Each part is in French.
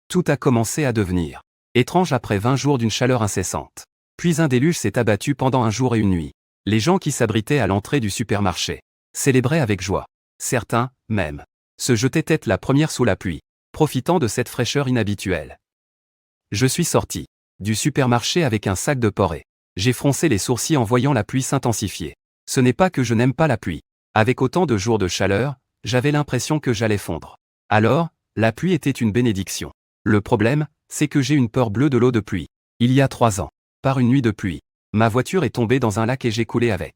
Tout a commencé à devenir étrange après 20 jours d'une chaleur incessante. Puis un déluge s'est abattu pendant un jour et une nuit. Les gens qui s'abritaient à l'entrée du supermarché célébraient avec joie. Certains, même, se jetaient tête la première sous la pluie, profitant de cette fraîcheur inhabituelle. Je suis sorti du supermarché avec un sac de porrée. J'ai froncé les sourcils en voyant la pluie s'intensifier. Ce n'est pas que je n'aime pas la pluie. Avec autant de jours de chaleur, j'avais l'impression que j'allais fondre. Alors, la pluie était une bénédiction. Le problème, c'est que j'ai une peur bleue de l'eau de pluie. Il y a 3 ans, par une nuit de pluie, ma voiture est tombée dans un lac et j'ai coulé avec.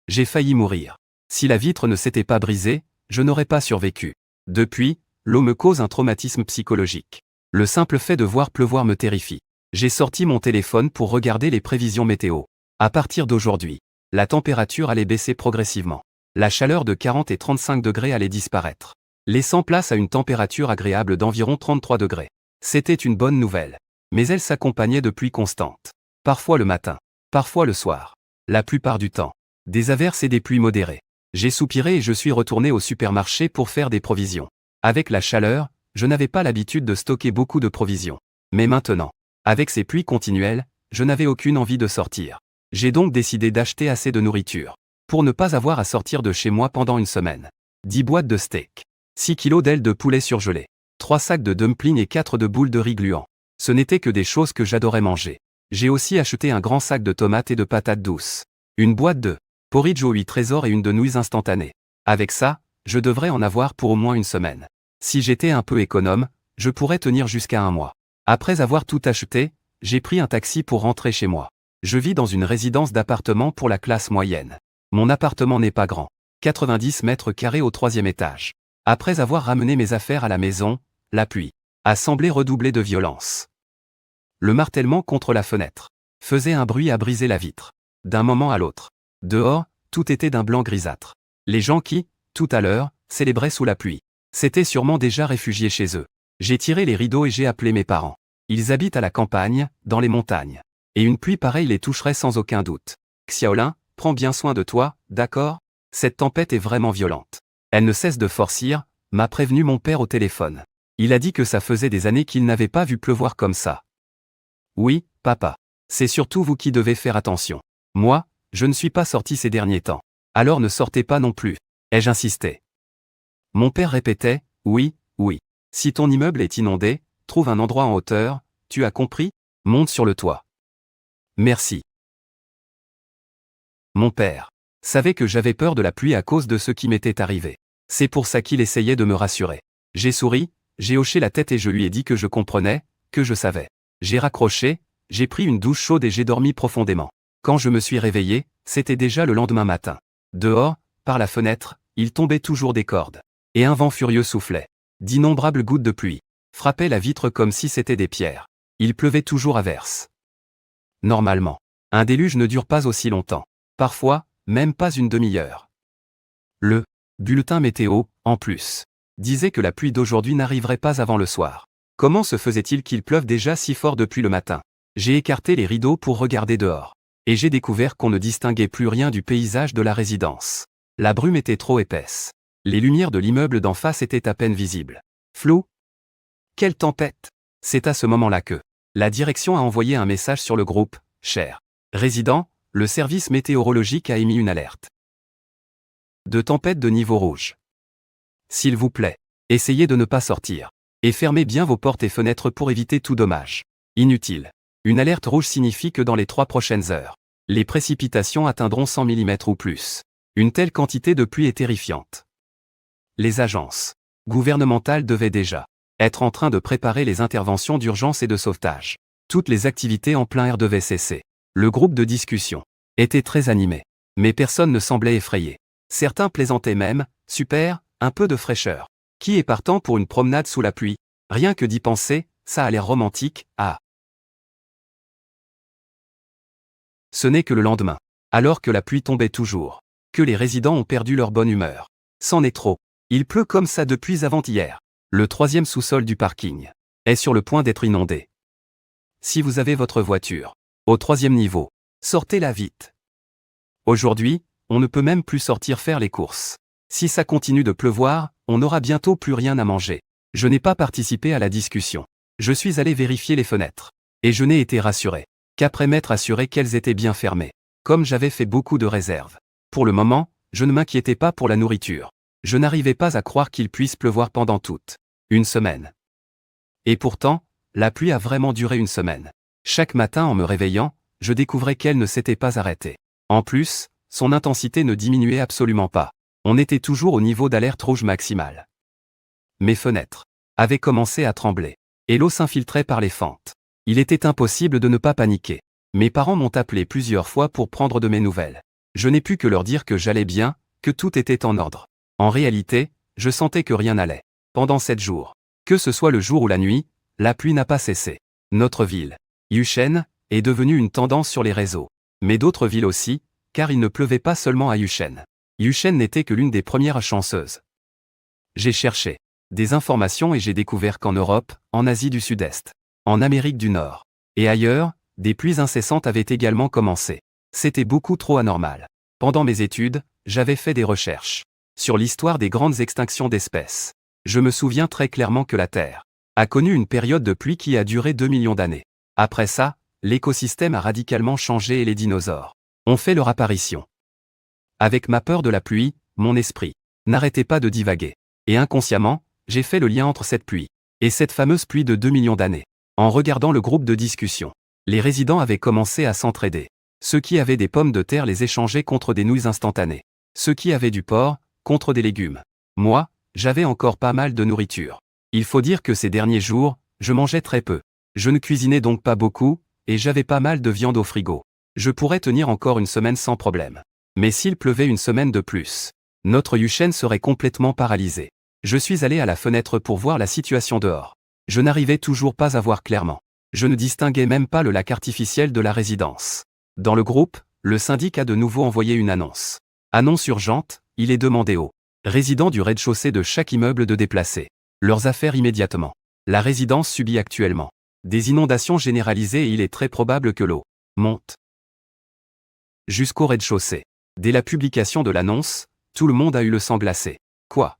J'ai failli mourir. Si la vitre ne s'était pas brisée, je n'aurais pas survécu. Depuis, l'eau me cause un traumatisme psychologique. Le simple fait de voir pleuvoir me terrifie. J'ai sorti mon téléphone pour regarder les prévisions météo. À partir d'aujourd'hui, la température allait baisser progressivement. La chaleur de 40 et 35 degrés allait disparaître, laissant place à une température agréable d'environ 33 degrés. C'était une bonne nouvelle. Mais elle s'accompagnait de pluies constantes. Parfois le matin, parfois le soir. La plupart du temps, des averses et des pluies modérées. J'ai soupiré et je suis retourné au supermarché pour faire des provisions. Avec la chaleur, je n'avais pas l'habitude de stocker beaucoup de provisions. Mais maintenant, avec ces pluies continuelles, je n'avais aucune envie de sortir. J'ai donc décidé d'acheter assez de nourriture pour ne pas avoir à sortir de chez moi pendant une semaine. 10 boîtes de steak, 6 kilos d'ailes de poulet surgelées, 3 sacs de dumplings et 4 de boules de riz gluants. Ce n'était que des choses que j'adorais manger. J'ai aussi acheté un grand sac de tomates et de patates douces, une boîte de porridge aux 8 trésors et une de nouilles instantanées. Avec ça, je devrais en avoir pour au moins une semaine. Si j'étais un peu économe, je pourrais tenir jusqu'à un mois. Après avoir tout acheté, j'ai pris un taxi pour rentrer chez moi. Je vis dans une résidence d'appartement pour la classe moyenne. Mon appartement n'est pas grand, 90 mètres carrés au 3e étage. Après avoir ramené mes affaires à la maison, la pluie a semblé redoubler de violence. Le martèlement contre la fenêtre faisait un bruit à briser la vitre. D'un moment à l'autre, dehors, tout était d'un blanc grisâtre. Les gens qui, tout à l'heure, célébraient sous la pluie, s'étaient sûrement déjà réfugiés chez eux. J'ai tiré les rideaux et j'ai appelé mes parents. Ils habitent à la campagne, dans les montagnes. Et une pluie pareille les toucherait sans aucun doute. Xiaolin, prends bien soin de toi, d'accord? Cette tempête est vraiment violente. Elle ne cesse de forcir, m'a prévenu mon père au téléphone. Il a dit que ça faisait des années qu'il n'avait pas vu pleuvoir comme ça. Oui, papa. C'est surtout vous qui devez faire attention. Moi, je ne suis pas sorti ces derniers temps. Alors ne sortez pas non plus, ai-je insisté. Mon père répétait, oui, oui. Si ton immeuble est inondé, trouve un endroit en hauteur, tu as compris? Monte sur le toit. Merci. Mon père savait que j'avais peur de la pluie à cause de ce qui m'était arrivé. C'est pour ça qu'il essayait de me rassurer. J'ai souri, j'ai hoché la tête et je lui ai dit que je comprenais, que je savais. J'ai raccroché, j'ai pris une douche chaude et j'ai dormi profondément. Quand je me suis réveillé, c'était déjà le lendemain matin. Dehors, par la fenêtre, il tombait toujours des cordes. Et un vent furieux soufflait. D'innombrables gouttes de pluie frappaient la vitre comme si c'était des pierres. Il pleuvait toujours à verse. Normalement, un déluge ne dure pas aussi longtemps. Parfois, même pas une demi-heure. Le bulletin météo, en plus, disait que la pluie d'aujourd'hui n'arriverait pas avant le soir. Comment se faisait-il qu'il pleuve déjà si fort depuis le matin? J'ai écarté les rideaux pour regarder dehors. Et j'ai découvert qu'on ne distinguait plus rien du paysage de la résidence. La brume était trop épaisse. Les lumières de l'immeuble d'en face étaient à peine visibles. Flou? Quelle tempête? C'est à ce moment-là que la direction a envoyé un message sur le groupe « Cher résident », le service météorologique a émis une alerte de tempête de niveau rouge. S'il vous plaît, essayez de ne pas sortir. Et fermez bien vos portes et fenêtres pour éviter tout dommage inutile. Une alerte rouge signifie que dans les 3 prochaines heures, les précipitations atteindront 100 mm ou plus. Une telle quantité de pluie est terrifiante. Les agences gouvernementales devaient déjà être en train de préparer les interventions d'urgence et de sauvetage. Toutes les activités en plein air devaient cesser. Le groupe de discussion était très animé. Mais personne ne semblait effrayé. Certains plaisantaient même, super, un peu de fraîcheur. Qui est partant pour une promenade sous la pluie? Rien que d'y penser, ça a l'air romantique, ah. Ce n'est que le lendemain, alors que la pluie tombait toujours, que les résidents ont perdu leur bonne humeur. C'en est trop. Il pleut comme ça depuis avant-hier. Le 3e sous-sol du parking est sur le point d'être inondé. Si vous avez votre voiture au 3e niveau, sortez-la vite. Aujourd'hui, on ne peut même plus sortir faire les courses. Si ça continue de pleuvoir, on n'aura bientôt plus rien à manger. Je n'ai pas participé à la discussion. Je suis allé vérifier les fenêtres. Et je n'ai été rassuré qu'après m'être assuré qu'elles étaient bien fermées. Comme j'avais fait beaucoup de réserves. Pour le moment, je ne m'inquiétais pas pour la nourriture. Je n'arrivais pas à croire qu'il puisse pleuvoir pendant toute une semaine. Et pourtant, la pluie a vraiment duré une semaine. Chaque matin en me réveillant, je découvrais qu'elle ne s'était pas arrêtée. En plus, son intensité ne diminuait absolument pas. On était toujours au niveau d'alerte rouge maximale. Mes fenêtres avaient commencé à trembler. Et l'eau s'infiltrait par les fentes. Il était impossible de ne pas paniquer. Mes parents m'ont appelé plusieurs fois pour prendre de mes nouvelles. Je n'ai pu que leur dire que j'allais bien, que tout était en ordre. En réalité, je sentais que rien n'allait. Pendant 7 jours. Que ce soit le jour ou la nuit, la pluie n'a pas cessé. Notre ville, Yusheng, est devenue une tendance sur les réseaux. Mais d'autres villes aussi, car il ne pleuvait pas seulement à Yusheng. Yusheng n'était que l'une des premières chanceuses. J'ai cherché des informations et j'ai découvert qu'en Europe, en Asie du Sud-Est, en Amérique du Nord et ailleurs, des pluies incessantes avaient également commencé. C'était beaucoup trop anormal. Pendant mes études, j'avais fait des recherches sur l'histoire des grandes extinctions d'espèces. Je me souviens très clairement que la Terre a connu une période de pluie qui a duré 2 millions d'années. Après ça, l'écosystème a radicalement changé et les dinosaures ont fait leur apparition. Avec ma peur de la pluie, mon esprit n'arrêtait pas de divaguer. Et inconsciemment, j'ai fait le lien entre cette pluie et cette fameuse pluie de 2 millions d'années. En regardant le groupe de discussion, les résidents avaient commencé à s'entraider. Ceux qui avaient des pommes de terre les échangeaient contre des nouilles instantanées. Ceux qui avaient du porc, contre des légumes. Moi, j'avais encore pas mal de nourriture. Il faut dire que ces derniers jours, je mangeais très peu. Je ne cuisinais donc pas beaucoup, et j'avais pas mal de viande au frigo. Je pourrais tenir encore une semaine sans problème. Mais s'il pleuvait une semaine de plus, notre Yusheng serait complètement paralysé. Je suis allé à la fenêtre pour voir la situation dehors. Je n'arrivais toujours pas à voir clairement. Je ne distinguais même pas le lac artificiel de la résidence. Dans le groupe, le syndic a de nouveau envoyé une annonce. Annonce urgente, il est demandé aux résidents du rez-de-chaussée de chaque immeuble de déplacer leurs affaires immédiatement. La résidence subit actuellement des inondations généralisées et il est très probable que l'eau monte jusqu'au rez-de-chaussée. Dès la publication de l'annonce, tout le monde a eu le sang glacé. Quoi?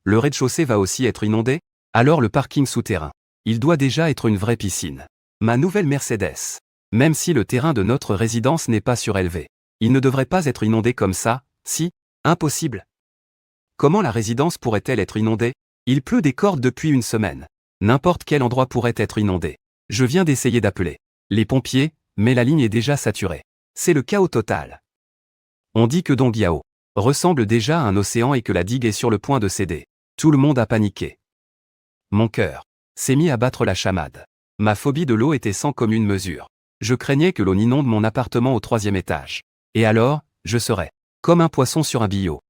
Le rez-de-chaussée va aussi être inondé? Alors le parking souterrain. Il doit déjà être une vraie piscine. Ma nouvelle Mercedes. Même si le terrain de notre résidence n'est pas surélevé, il ne devrait pas être inondé comme ça, si? Impossible. Comment la résidence pourrait-elle être inondée? Il pleut des cordes depuis une semaine. N'importe quel endroit pourrait être inondé. Je viens d'essayer d'appeler les pompiers, mais la ligne est déjà saturée. C'est le chaos total. On dit que Dongyao ressemble déjà à un océan et que la digue est sur le point de céder. Tout le monde a paniqué. Mon cœur s'est mis à battre la chamade. Ma phobie de l'eau était sans commune mesure. Je craignais que l'eau n'inonde mon appartement au 3e étage. Et alors, je serais comme un poisson sur un billot.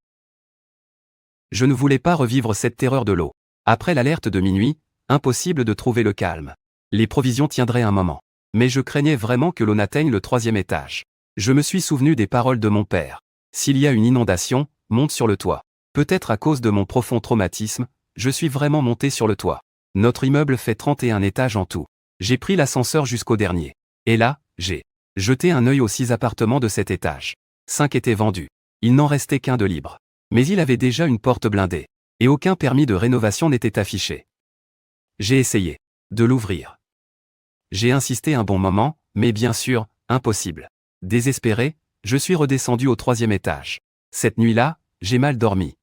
Je ne voulais pas revivre cette terreur de l'eau. Après l'alerte de minuit, impossible de trouver le calme. Les provisions tiendraient un moment. Mais je craignais vraiment que l'eau n'atteigne le 3e étage. Je me suis souvenu des paroles de mon père. S'il y a une inondation, monte sur le toit. Peut-être à cause de mon profond traumatisme, je suis vraiment monté sur le toit. Notre immeuble fait 31 étages en tout. J'ai pris l'ascenseur jusqu'au dernier. Et là, j'ai jeté un œil aux 6 appartements de cet étage. 5 étaient vendus. Il n'en restait qu'un de libre. Mais il avait déjà une porte blindée. Et aucun permis de rénovation n'était affiché. J'ai essayé de l'ouvrir. J'ai insisté un bon moment, mais bien sûr, impossible. Désespéré, je suis redescendu au 3e étage. Cette nuit-là, j'ai mal dormi.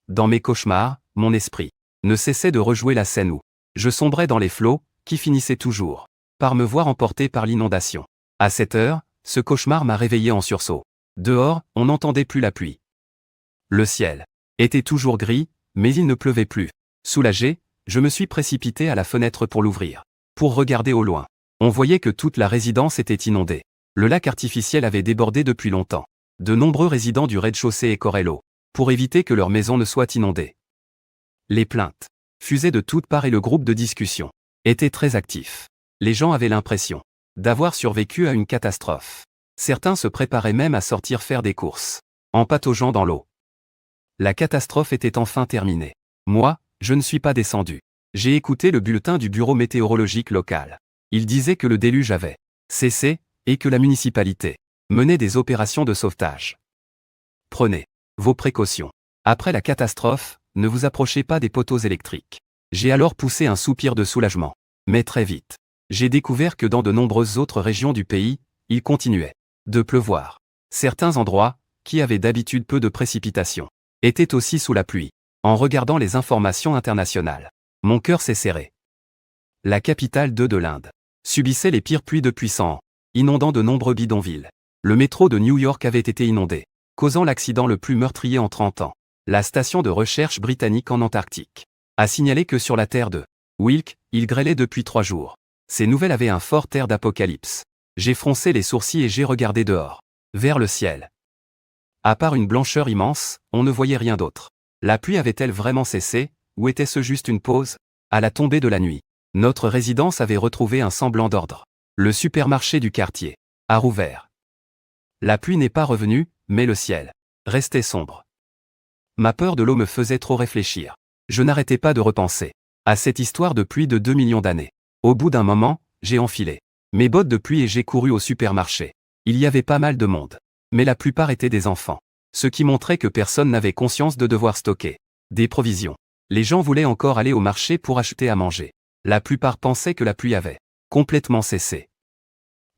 Dans mes cauchemars, mon esprit ne cessait de rejouer la scène où je sombrais dans les flots, qui finissaient toujours par me voir emporté par l'inondation. À cette heure, ce cauchemar m'a réveillé en sursaut. Dehors, on n'entendait plus la pluie. Le ciel était toujours gris, mais il ne pleuvait plus. Soulagé, je me suis précipité à la fenêtre pour l'ouvrir. Pour regarder au loin, on voyait que toute la résidence était inondée. Le lac artificiel avait débordé depuis longtemps. De nombreux résidents du rez-de-chaussée écoraient l'eau, pour éviter que leur maison ne soit inondée. Les plaintes fusaient de toutes parts et le groupe de discussion était très actif. Les gens avaient l'impression d'avoir survécu à une catastrophe. Certains se préparaient même à sortir faire des courses, en pataugeant dans l'eau. La catastrophe était enfin terminée. Moi, je ne suis pas descendu. J'ai écouté le bulletin du bureau météorologique local. Il disait que le déluge avait cessé, et que la municipalité menait des opérations de sauvetage. Prenez vos précautions. Après la catastrophe, ne vous approchez pas des poteaux électriques. J'ai alors poussé un soupir de soulagement. Mais très vite, j'ai découvert que dans de nombreuses autres régions du pays, il continuait de pleuvoir. Certains endroits, qui avaient d'habitude peu de précipitations, étaient aussi sous la pluie. En regardant les informations internationales, mon cœur s'est serré. La capitale de l'Inde subissait les pires pluies depuis 100 ans, inondant de nombreux bidonvilles. Le métro de New York avait été inondé, causant l'accident le plus meurtrier en 30 ans. La station de recherche britannique en Antarctique a signalé que sur la Terre de Wilk, il grêlait depuis 3 jours. Ces nouvelles avaient un fort air d'apocalypse. J'ai froncé les sourcils et j'ai regardé dehors, vers le ciel. À part une blancheur immense, on ne voyait rien d'autre. La pluie avait-elle vraiment cessé, ou était-ce juste une pause? À la tombée de la nuit, notre résidence avait retrouvé un semblant d'ordre. Le supermarché du quartier a rouvert. La pluie n'est pas revenue, mais le ciel restait sombre. Ma peur de l'eau me faisait trop réfléchir. Je n'arrêtais pas de repenser à cette histoire de pluie de 2 millions d'années. Au bout d'un moment, j'ai enfilé mes bottes de pluie et j'ai couru au supermarché. Il y avait pas mal de monde, mais la plupart étaient des enfants, ce qui montrait que personne n'avait conscience de devoir stocker des provisions. Les gens voulaient encore aller au marché pour acheter à manger. La plupart pensaient que la pluie avait complètement cessé.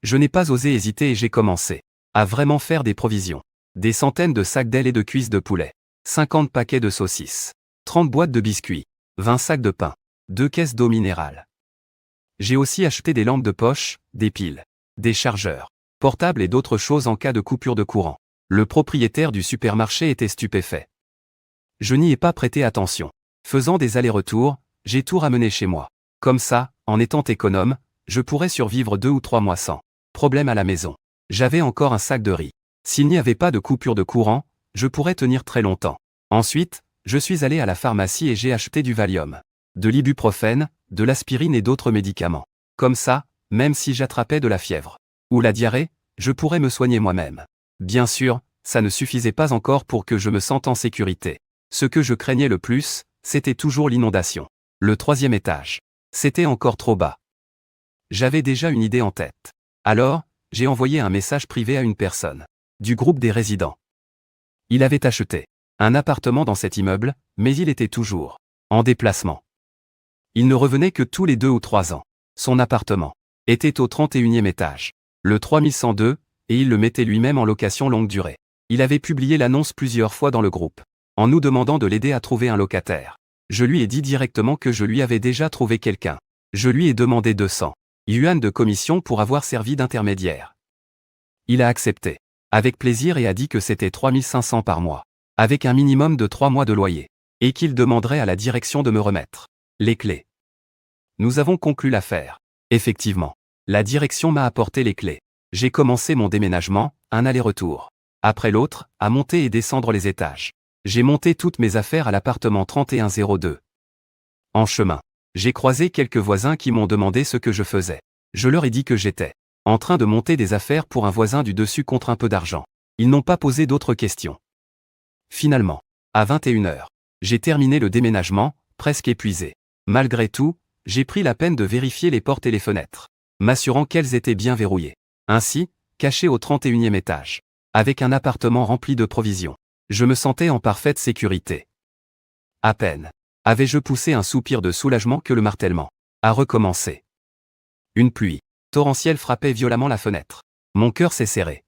Je n'ai pas osé hésiter et j'ai commencé à vraiment faire des provisions. Des centaines de sacs d'ailes et de cuisses de poulet, 50 paquets de saucisses, 30 boîtes de biscuits, 20 sacs de pain, 2 caisses d'eau minérale. J'ai aussi acheté des lampes de poche, des piles, des chargeurs portables et d'autres choses en cas de coupure de courant. Le propriétaire du supermarché était stupéfait. Je n'y ai pas prêté attention. Faisant des allers-retours, j'ai tout ramené chez moi. Comme ça, en étant économe, je pourrais survivre 2 ou 3 mois sans problème à la maison. J'avais encore un sac de riz. S'il n'y avait pas de coupure de courant, je pourrais tenir très longtemps. Ensuite, je suis allé à la pharmacie et j'ai acheté du Valium, de l'ibuprofène, de l'aspirine et d'autres médicaments. Comme ça, même si j'attrapais de la fièvre ou la diarrhée, je pourrais me soigner moi-même. Bien sûr, ça ne suffisait pas encore pour que je me sente en sécurité. Ce que je craignais le plus, c'était toujours l'inondation. Le 3e étage. C'était encore trop bas. J'avais déjà une idée en tête. Alors, j'ai envoyé un message privé à une personne du groupe des résidents. Il avait acheté un appartement dans cet immeuble, mais il était toujours en déplacement. Il ne revenait que tous les 2 ou 3 ans. Son appartement était au 31e étage, le 3102, et il le mettait lui-même en location longue durée. Il avait publié l'annonce plusieurs fois dans le groupe, en nous demandant de l'aider à trouver un locataire. Je lui ai dit directement que je lui avais déjà trouvé quelqu'un. Je lui ai demandé 200 yuan de commission pour avoir servi d'intermédiaire. Il a accepté, avec plaisir, et a dit que c'était 3500 par mois, avec un minimum de 3 mois de loyer, et qu'il demanderait à la direction de me remettre les clés. Nous avons conclu l'affaire. Effectivement, la direction m'a apporté les clés. J'ai commencé mon déménagement, un aller-retour après l'autre, à monter et descendre les étages. J'ai monté toutes mes affaires à l'appartement 3102. En chemin, j'ai croisé quelques voisins qui m'ont demandé ce que je faisais. Je leur ai dit que j'étais en train de monter des affaires pour un voisin du dessus contre un peu d'argent. Ils n'ont pas posé d'autres questions. Finalement, à 21h, j'ai terminé le déménagement, presque épuisé. Malgré tout, j'ai pris la peine de vérifier les portes et les fenêtres, m'assurant qu'elles étaient bien verrouillées. Ainsi, caché au 31e étage, avec un appartement rempli de provisions, je me sentais en parfaite sécurité. À peine avais-je poussé un soupir de soulagement que le martèlement a recommencé. Une pluie torrentielle frappait violemment la fenêtre. Mon cœur s'est serré.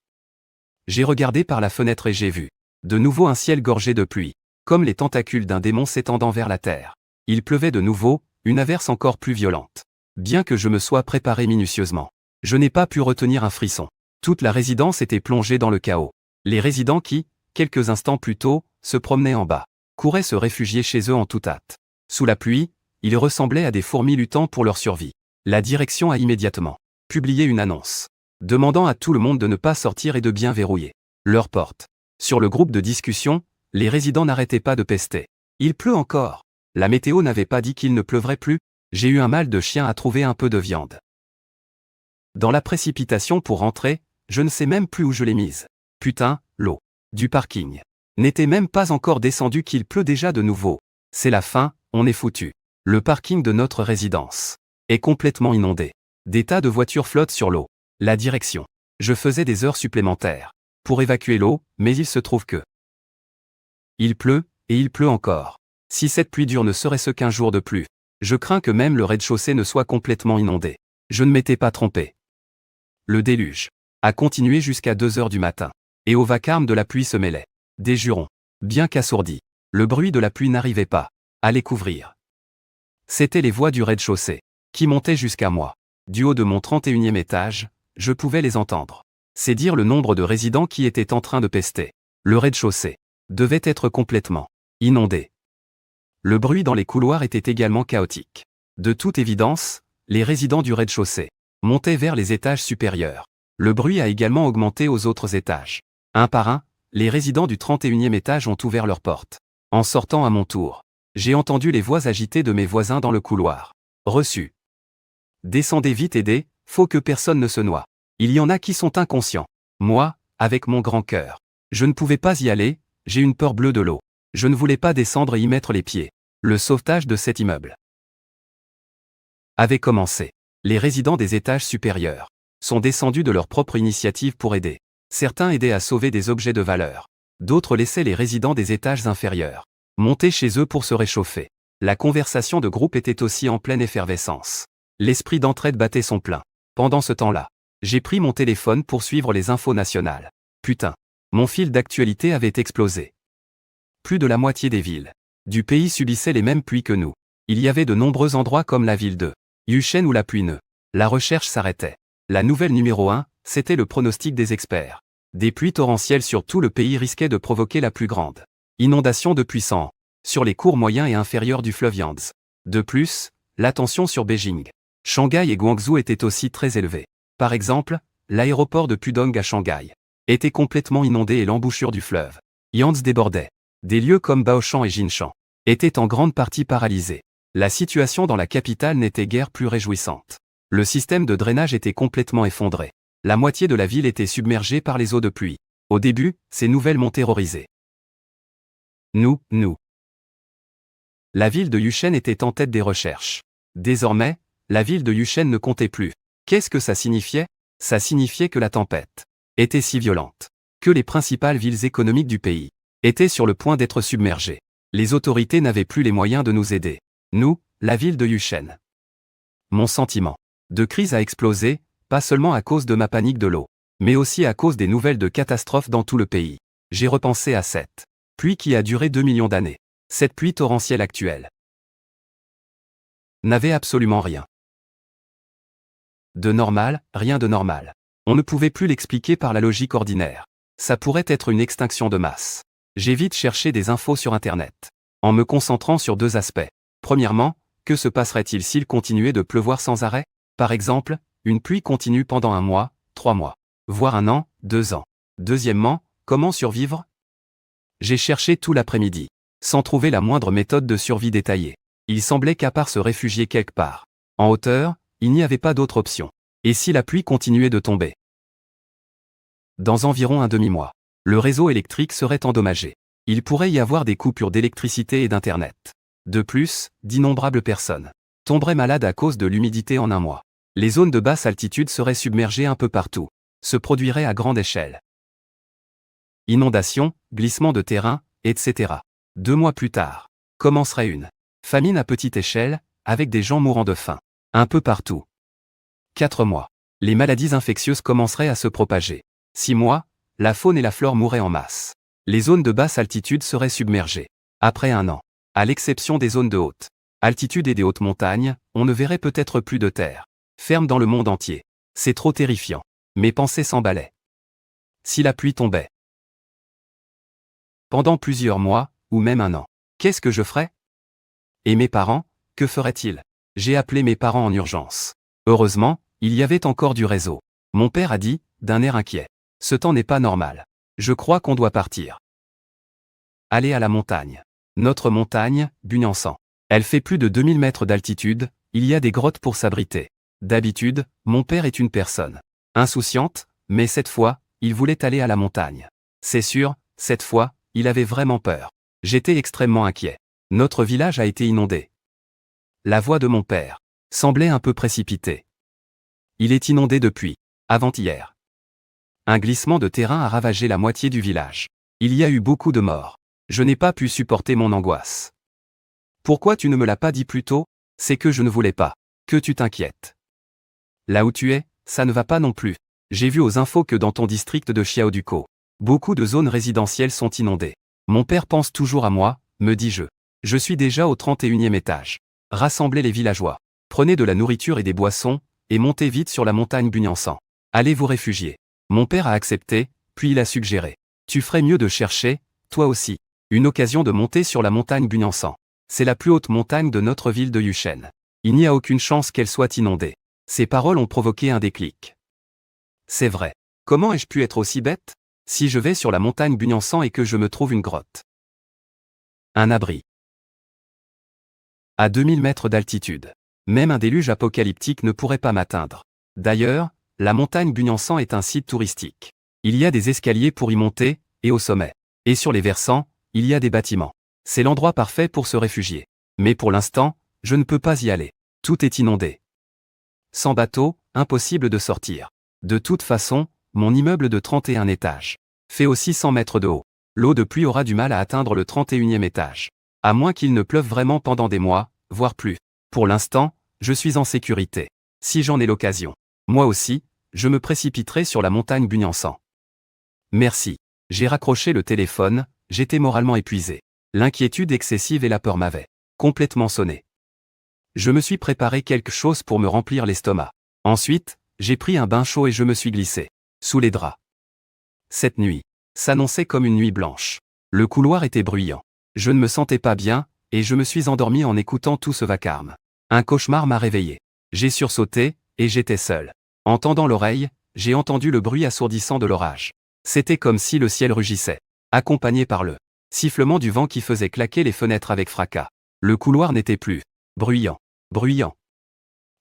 J'ai regardé par la fenêtre et j'ai vu de nouveau un ciel gorgé de pluie, comme les tentacules d'un démon s'étendant vers la terre. Il pleuvait de nouveau, une averse encore plus violente. Bien que je me sois préparé minutieusement, je n'ai pas pu retenir un frisson. Toute la résidence était plongée dans le chaos. Les résidents qui, quelques instants plus tôt, se promenaient en bas, couraient se réfugier chez eux en toute hâte. Sous la pluie, ils ressemblaient à des fourmis luttant pour leur survie. La direction a immédiatement publié une annonce, demandant à tout le monde de ne pas sortir et de bien verrouiller leurs portes. Sur le groupe de discussion, les résidents n'arrêtaient pas de pester. Il pleut encore. La météo n'avait pas dit qu'il ne pleuvrait plus. J'ai eu un mal de chien à trouver un peu de viande. Dans la précipitation pour rentrer, je ne sais même plus où je l'ai mise. Putain, l'eau du parking n'était même pas encore descendue qu'il pleut déjà de nouveau. C'est la fin, on est foutu. Le parking de notre résidence est complètement inondé. Des tas de voitures flottent sur l'eau. La direction. Je faisais des heures supplémentaires pour évacuer l'eau, mais il se trouve que il pleut, et il pleut encore. Si cette pluie dure ne serait-ce qu'un jour de plus, Je crains que même le rez-de-chaussée ne soit complètement inondé. Je ne m'étais pas trompé. Le déluge a continué jusqu'à 2 heures du matin. Et au vacarme de la pluie se mêlait des jurons, bien qu'assourdis. Le bruit de la pluie n'arrivait pas à les couvrir. C'étaient les voix du rez-de-chaussée qui montaient jusqu'à moi. Du haut de mon 31e étage, je pouvais les entendre. C'est dire le nombre de résidents qui étaient en train de pester. Le rez-de-chaussée devait être complètement inondé. Le bruit dans les couloirs était également chaotique. De toute évidence, les résidents du rez-de-chaussée montaient vers les étages supérieurs. Le bruit a également augmenté aux autres étages. Un par un, les résidents du 31e étage ont ouvert leurs portes. En sortant à mon tour, j'ai entendu les voix agitées de mes voisins dans le couloir. Reçu. Descendez vite, aidez, faut que personne ne se noie. Il y en a qui sont inconscients. Moi, avec mon grand cœur, je ne pouvais pas y aller, j'ai une peur bleue de l'eau. Je ne voulais pas descendre et y mettre les pieds. Le sauvetage de cet immeuble avait commencé. Les résidents des étages supérieurs sont descendus de leur propre initiative pour aider. Certains aidaient à sauver des objets de valeur. D'autres laissaient les résidents des étages inférieurs monter chez eux pour se réchauffer. La conversation de groupe était aussi en pleine effervescence. L'esprit d'entraide battait son plein. Pendant ce temps-là, j'ai pris mon téléphone pour suivre les infos nationales. Putain, mon fil d'actualité avait explosé. Plus de la moitié des villes du pays subissaient les mêmes pluies que nous. Il y avait de nombreux endroits comme la ville de Yuchen où la pluie ne. La recherche s'arrêtait. La nouvelle numéro 1, c'était le pronostic des experts. Des pluies torrentielles sur tout le pays risquaient de provoquer la plus grande inondation depuis 100 ans sur les cours moyens et inférieurs du fleuve Yangtze. De plus, la tension sur Beijing, Shanghai et Guangzhou était aussi très élevée. Par exemple, l'aéroport de Pudong à Shanghai était complètement inondé et l'embouchure du fleuve Yangtze débordait. Des lieux comme Baoshan et Jinshan étaient en grande partie paralysés. La situation dans la capitale n'était guère plus réjouissante. Le système de drainage était complètement effondré. La moitié de la ville était submergée par les eaux de pluie. Au début, ces nouvelles m'ont terrorisé. Nous. La ville de Yuchen était en tête des recherches. Désormais, la ville de Yuchen ne comptait plus. Qu'est-ce que ça signifiait? Ça signifiait que la tempête était si violente que les principales villes économiques du pays étaient sur le point d'être submergées. Les autorités n'avaient plus les moyens de nous aider. Nous, la ville de Yuchen. Mon sentiment de crise a explosé, pas seulement à cause de ma panique de l'eau, mais aussi à cause des nouvelles de catastrophes dans tout le pays. J'ai repensé à cette pluie qui a duré 2 millions d'années. Cette pluie torrentielle actuelle n'avait absolument rien de normal, rien de normal. On ne pouvait plus l'expliquer par la logique ordinaire. Ça pourrait être une extinction de masse. J'ai vite cherché des infos sur Internet, en me concentrant sur 2 aspects. Premièrement, que se passerait-il s'il continuait de pleuvoir sans arrêt? Par exemple, une pluie continue pendant 1 mois, 3 mois, voire 1 an, 2 ans. Deuxièmement, comment survivre? J'ai cherché tout l'après-midi, sans trouver la moindre méthode de survie détaillée. Il semblait qu'à part se réfugier quelque part en hauteur, il n'y avait pas d'autre option. Et si la pluie continuait de tomber? Dans environ un demi-mois, le réseau électrique serait endommagé. Il pourrait y avoir des coupures d'électricité et d'Internet. De plus, d'innombrables personnes tomberaient malades à cause de l'humidité en 1 mois. Les zones de basse altitude seraient submergées un peu partout. Se produiraient à grande échelle inondations, glissements de terrain, etc. 2 mois plus tard, commencerait une famine à petite échelle, avec des gens mourant de faim un peu partout. 4 mois, les maladies infectieuses commenceraient à se propager. 6 mois, la faune et la flore mourraient en masse. Les zones de basse altitude seraient submergées. Après 1 an, à l'exception des zones de haute altitude et des hautes montagnes, on ne verrait peut-être plus de terre ferme dans le monde entier. C'est trop terrifiant. Mes pensées s'emballaient. Si la pluie tombait pendant plusieurs mois, ou même 1 an, qu'est-ce que je ferais? Et mes parents, que feraient-ils? J'ai appelé mes parents en urgence. Heureusement, il y avait encore du réseau. Mon père a dit, d'un air inquiet. Ce temps n'est pas normal. Je crois qu'on doit partir. Aller à la montagne. Notre montagne, Bunyansan. Elle fait plus de 2000 mètres d'altitude, il y a des grottes pour s'abriter. D'habitude, mon père est une personne insouciante, mais cette fois, il voulait aller à la montagne. C'est sûr, cette fois, il avait vraiment peur. J'étais extrêmement inquiet. Notre village a été inondé. La voix de mon père semblait un peu précipitée. Il est inondé depuis avant-hier. Un glissement de terrain a ravagé la moitié du village. Il y a eu beaucoup de morts. Je n'ai pas pu supporter mon angoisse. Pourquoi tu ne me l'as pas dit plus tôt? C'est que je ne voulais pas que tu t'inquiètes. Là où tu es, ça ne va pas non plus. J'ai vu aux infos que dans ton district de Xiaoduko, beaucoup de zones résidentielles sont inondées. Mon père pense toujours à moi, me dis-je. Je suis déjà au 31e étage. Rassemblez les villageois. Prenez de la nourriture et des boissons, et montez vite sur la montagne Bunyansan. Allez vous réfugier. Mon père a accepté, puis il a suggéré. Tu ferais mieux de chercher, toi aussi, une occasion de monter sur la montagne Bunyansan. C'est la plus haute montagne de notre ville de Yushen. Il n'y a aucune chance qu'elle soit inondée. Ces paroles ont provoqué un déclic. C'est vrai. Comment ai-je pu être aussi bête? Si je vais sur la montagne Bunyansan et que je me trouve une grotte. Un abri. À 2000 mètres d'altitude. Même un déluge apocalyptique ne pourrait pas m'atteindre. D'ailleurs, la montagne Bunyansan est un site touristique. Il y a des escaliers pour y monter, et au sommet. Et sur les versants, il y a des bâtiments. C'est l'endroit parfait pour se réfugier. Mais pour l'instant, je ne peux pas y aller. Tout est inondé. Sans bateau, impossible de sortir. De toute façon, mon immeuble de 31 étages fait aussi 100 mètres de haut. L'eau de pluie aura du mal à atteindre le 31e étage. À moins qu'il ne pleuve vraiment pendant des mois, voire plus. Pour l'instant, je suis en sécurité. Si j'en ai l'occasion. Moi aussi, je me précipiterai sur la montagne Bunyansan. Merci. J'ai raccroché le téléphone, j'étais moralement épuisé. L'inquiétude excessive et la peur m'avaient complètement sonné. Je me suis préparé quelque chose pour me remplir l'estomac. Ensuite, j'ai pris un bain chaud et je me suis glissé sous les draps. Cette nuit s'annonçait comme une nuit blanche. Le couloir était bruyant. Je ne me sentais pas bien, et je me suis endormi en écoutant tout ce vacarme. Un cauchemar m'a réveillé. J'ai sursauté, et j'étais seul. En tendant l'oreille, j'ai entendu le bruit assourdissant de l'orage. C'était comme si le ciel rugissait, accompagné par le sifflement du vent qui faisait claquer les fenêtres avec fracas. Le couloir n'était plus bruyant.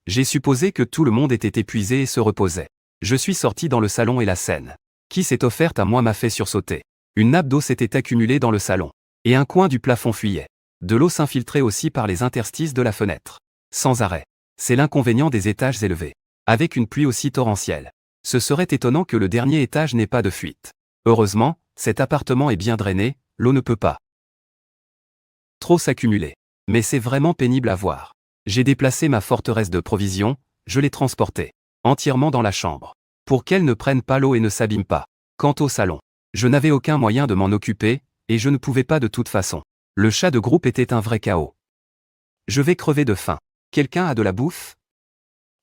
J'ai supposé que tout le monde était épuisé et se reposait. Je suis sorti dans le salon et la scène qui s'est offerte à moi m'a fait sursauter. Une nappe d'eau s'était accumulée dans le salon. Et un coin du plafond fuyait. De l'eau s'infiltrait aussi par les interstices de la fenêtre. Sans arrêt. C'est l'inconvénient des étages élevés. Avec une pluie aussi torrentielle. Ce serait étonnant que le dernier étage n'ait pas de fuite. Heureusement, cet appartement est bien drainé, l'eau ne peut pas trop s'accumuler. Mais c'est vraiment pénible à voir. J'ai déplacé ma forteresse de provisions, je l'ai transportée entièrement dans la chambre. Pour qu'elle ne prenne pas l'eau et ne s'abîme pas. Quant au salon, je n'avais aucun moyen de m'en occuper, et je ne pouvais pas de toute façon. Le chat de groupe était un vrai chaos. Je vais crever de faim. Quelqu'un a de la bouffe?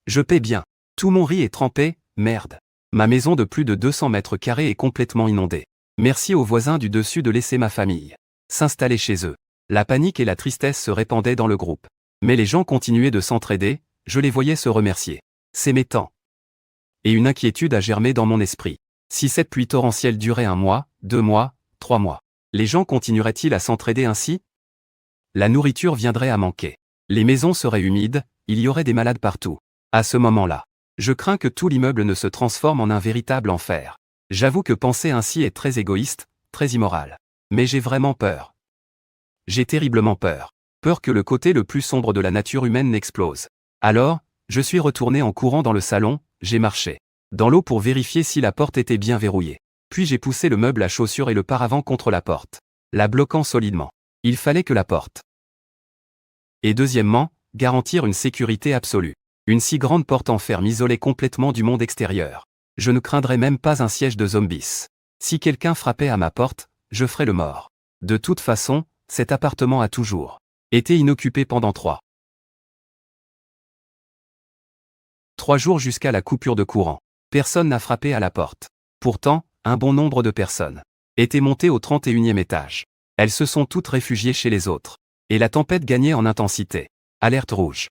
Je paie bien. Tout mon riz est trempé, merde. Ma maison de plus de 200 mètres carrés est complètement inondée. Merci aux voisins du dessus de laisser ma famille s'installer chez eux. La panique et la tristesse se répandaient dans le groupe. Mais les gens continuaient de s'entraider, je les voyais se remercier. C'est m'étant. Et une inquiétude a germé dans mon esprit. Si cette pluie torrentielle durait 1 mois, 2 mois, 3 mois, les gens continueraient-ils à s'entraider ainsi? La nourriture viendrait à manquer. Les maisons seraient humides, il y aurait des malades partout. À ce moment-là, je crains que tout l'immeuble ne se transforme en un véritable enfer. J'avoue que penser ainsi est très égoïste, très immoral. Mais j'ai vraiment peur. J'ai terriblement peur. Peur que le côté le plus sombre de la nature humaine n'explose. Alors, je suis retourné en courant dans le salon, j'ai marché dans l'eau pour vérifier si la porte était bien verrouillée. Puis j'ai poussé le meuble à chaussures et le paravent contre la porte, la bloquant solidement. Il fallait que la porte. Et deuxièmement, garantir une sécurité absolue. Une si grande porte en fer m'isolait complètement du monde extérieur. Je ne craindrais même pas un siège de zombies. Si quelqu'un frappait à ma porte, je ferais le mort. De toute façon, cet appartement a toujours été inoccupé pendant 3 jours jusqu'à la coupure de courant. Personne n'a frappé à la porte. Pourtant, un bon nombre de personnes étaient montées au 31e étage. Elles se sont toutes réfugiées chez les autres. Et la tempête gagnait en intensité. Alerte rouge.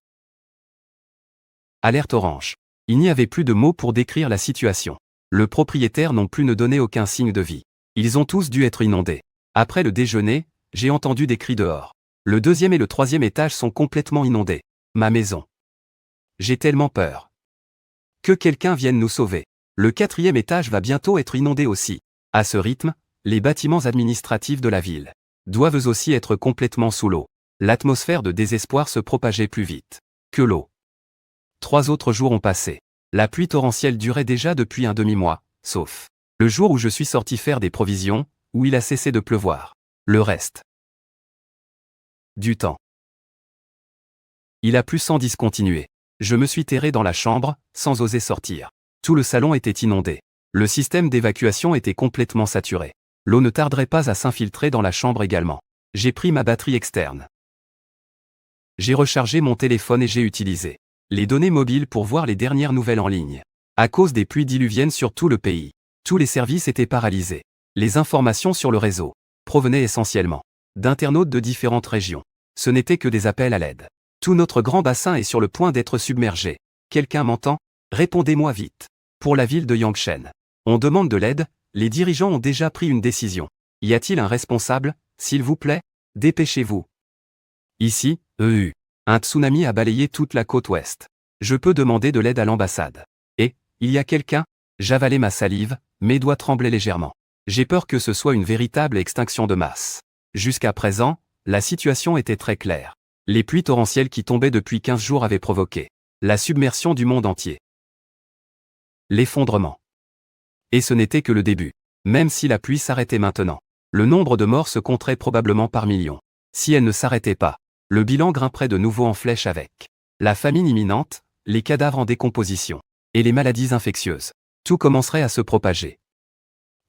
Alerte orange. Il n'y avait plus de mots pour décrire la situation. Le propriétaire non plus ne donnait aucun signe de vie. Ils ont tous dû être inondés. Après le déjeuner, j'ai entendu des cris dehors. Le 2e et le 3e étage sont complètement inondés. Ma maison. J'ai tellement peur. Que quelqu'un vienne nous sauver. Le 4e étage va bientôt être inondé aussi. À ce rythme, les bâtiments administratifs de la ville doivent eux aussi être complètement sous l'eau. L'atmosphère de désespoir se propageait plus vite que l'eau. 3 autres jours ont passé. La pluie torrentielle durait déjà depuis un demi-mois, sauf le jour où je suis sorti faire des provisions, où il a cessé de pleuvoir. Le reste du temps, Il a plu sans discontinuer. Je me suis terré dans la chambre, sans oser sortir. Tout le salon était inondé. Le système d'évacuation était complètement saturé. L'eau ne tarderait pas à s'infiltrer dans la chambre également. J'ai pris ma batterie externe. J'ai rechargé mon téléphone et j'ai utilisé les données mobiles pour voir les dernières nouvelles en ligne. À cause des pluies diluviennes sur tout le pays, tous les services étaient paralysés. Les informations sur le réseau provenaient essentiellement d'internautes de différentes régions. Ce n'était que des appels à l'aide. Tout notre grand bassin est sur le point d'être submergé. Quelqu'un m'entend? Répondez-moi vite. Pour la ville de Yangshen. On demande de l'aide, les dirigeants ont déjà pris une décision. Y a-t-il un responsable? S'il vous plaît, dépêchez-vous. Ici, un tsunami a balayé toute la côte ouest. Je peux demander de l'aide à l'ambassade. Et, il y a quelqu'un? J'avalais ma salive, mes doigts tremblaient légèrement. J'ai peur que ce soit une véritable extinction de masse. Jusqu'à présent, la situation était très claire. Les pluies torrentielles qui tombaient depuis 15 jours avaient provoqué la submersion du monde entier. L'effondrement. Et ce n'était que le début. Même si la pluie s'arrêtait maintenant, le nombre de morts se compterait probablement par millions. Si elle ne s'arrêtait pas, le bilan grimperait de nouveau en flèche avec la famine imminente, les cadavres en décomposition, et les maladies infectieuses. Tout commencerait à se propager.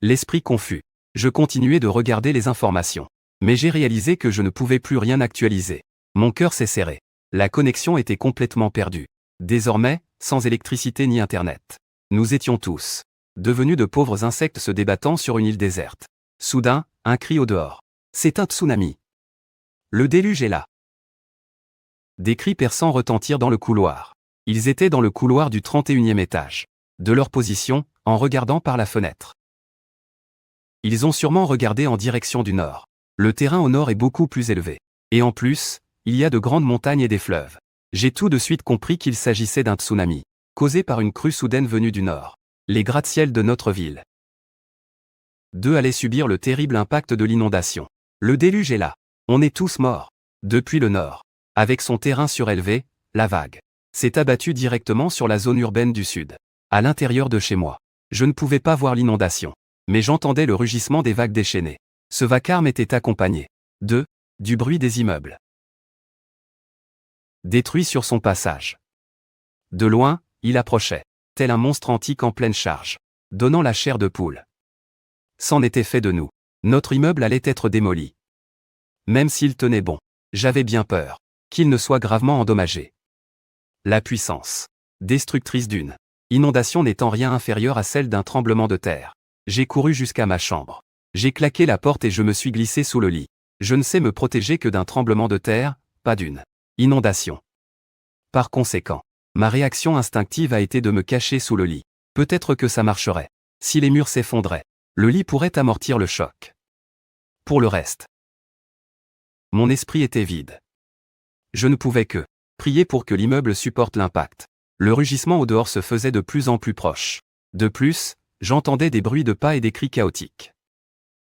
L'esprit confus. Je continuais de regarder les informations. Mais j'ai réalisé que je ne pouvais plus rien actualiser. Mon cœur s'est serré. La connexion était complètement perdue. Désormais, sans électricité ni internet. Nous étions tous devenus de pauvres insectes se débattant sur une île déserte. Soudain, un cri au dehors. C'est un tsunami. Le déluge est là. Des cris perçants retentirent dans le couloir. Ils étaient dans le couloir du 31e étage. De leur position, en regardant par la fenêtre. Ils ont sûrement regardé en direction du nord. Le terrain au nord est beaucoup plus élevé. Et en plus, il y a de grandes montagnes et des fleuves. J'ai tout de suite compris qu'il s'agissait d'un tsunami, causé par une crue soudaine venue du nord. Les gratte-ciels de notre ville. 2 allaient subir le terrible impact de l'inondation. Le déluge est là. On est tous morts. Depuis le nord. Avec son terrain surélevé, la vague s'est abattue directement sur la zone urbaine du sud. À l'intérieur de chez moi. Je ne pouvais pas voir l'inondation. Mais j'entendais le rugissement des vagues déchaînées. Ce vacarme était accompagné du bruit des immeubles détruits sur son passage. De loin, il approchait, tel un monstre antique en pleine charge, donnant la chair de poule. C'en était fait de nous. Notre immeuble allait être démoli. Même s'il tenait bon, j'avais bien peur qu'il ne soit gravement endommagé. La puissance destructrice d'une inondation n'étant rien inférieure à celle d'un tremblement de terre. J'ai couru jusqu'à ma chambre. J'ai claqué la porte et je me suis glissé sous le lit. Je ne sais me protéger que d'un tremblement de terre, pas d'une inondation. Par conséquent, ma réaction instinctive a été de me cacher sous le lit. Peut-être que ça marcherait. Si les murs s'effondraient, le lit pourrait amortir le choc. Pour le reste, mon esprit était vide. Je ne pouvais que prier pour que l'immeuble supporte l'impact. Le rugissement au dehors se faisait de plus en plus proche. De plus, j'entendais des bruits de pas et des cris chaotiques.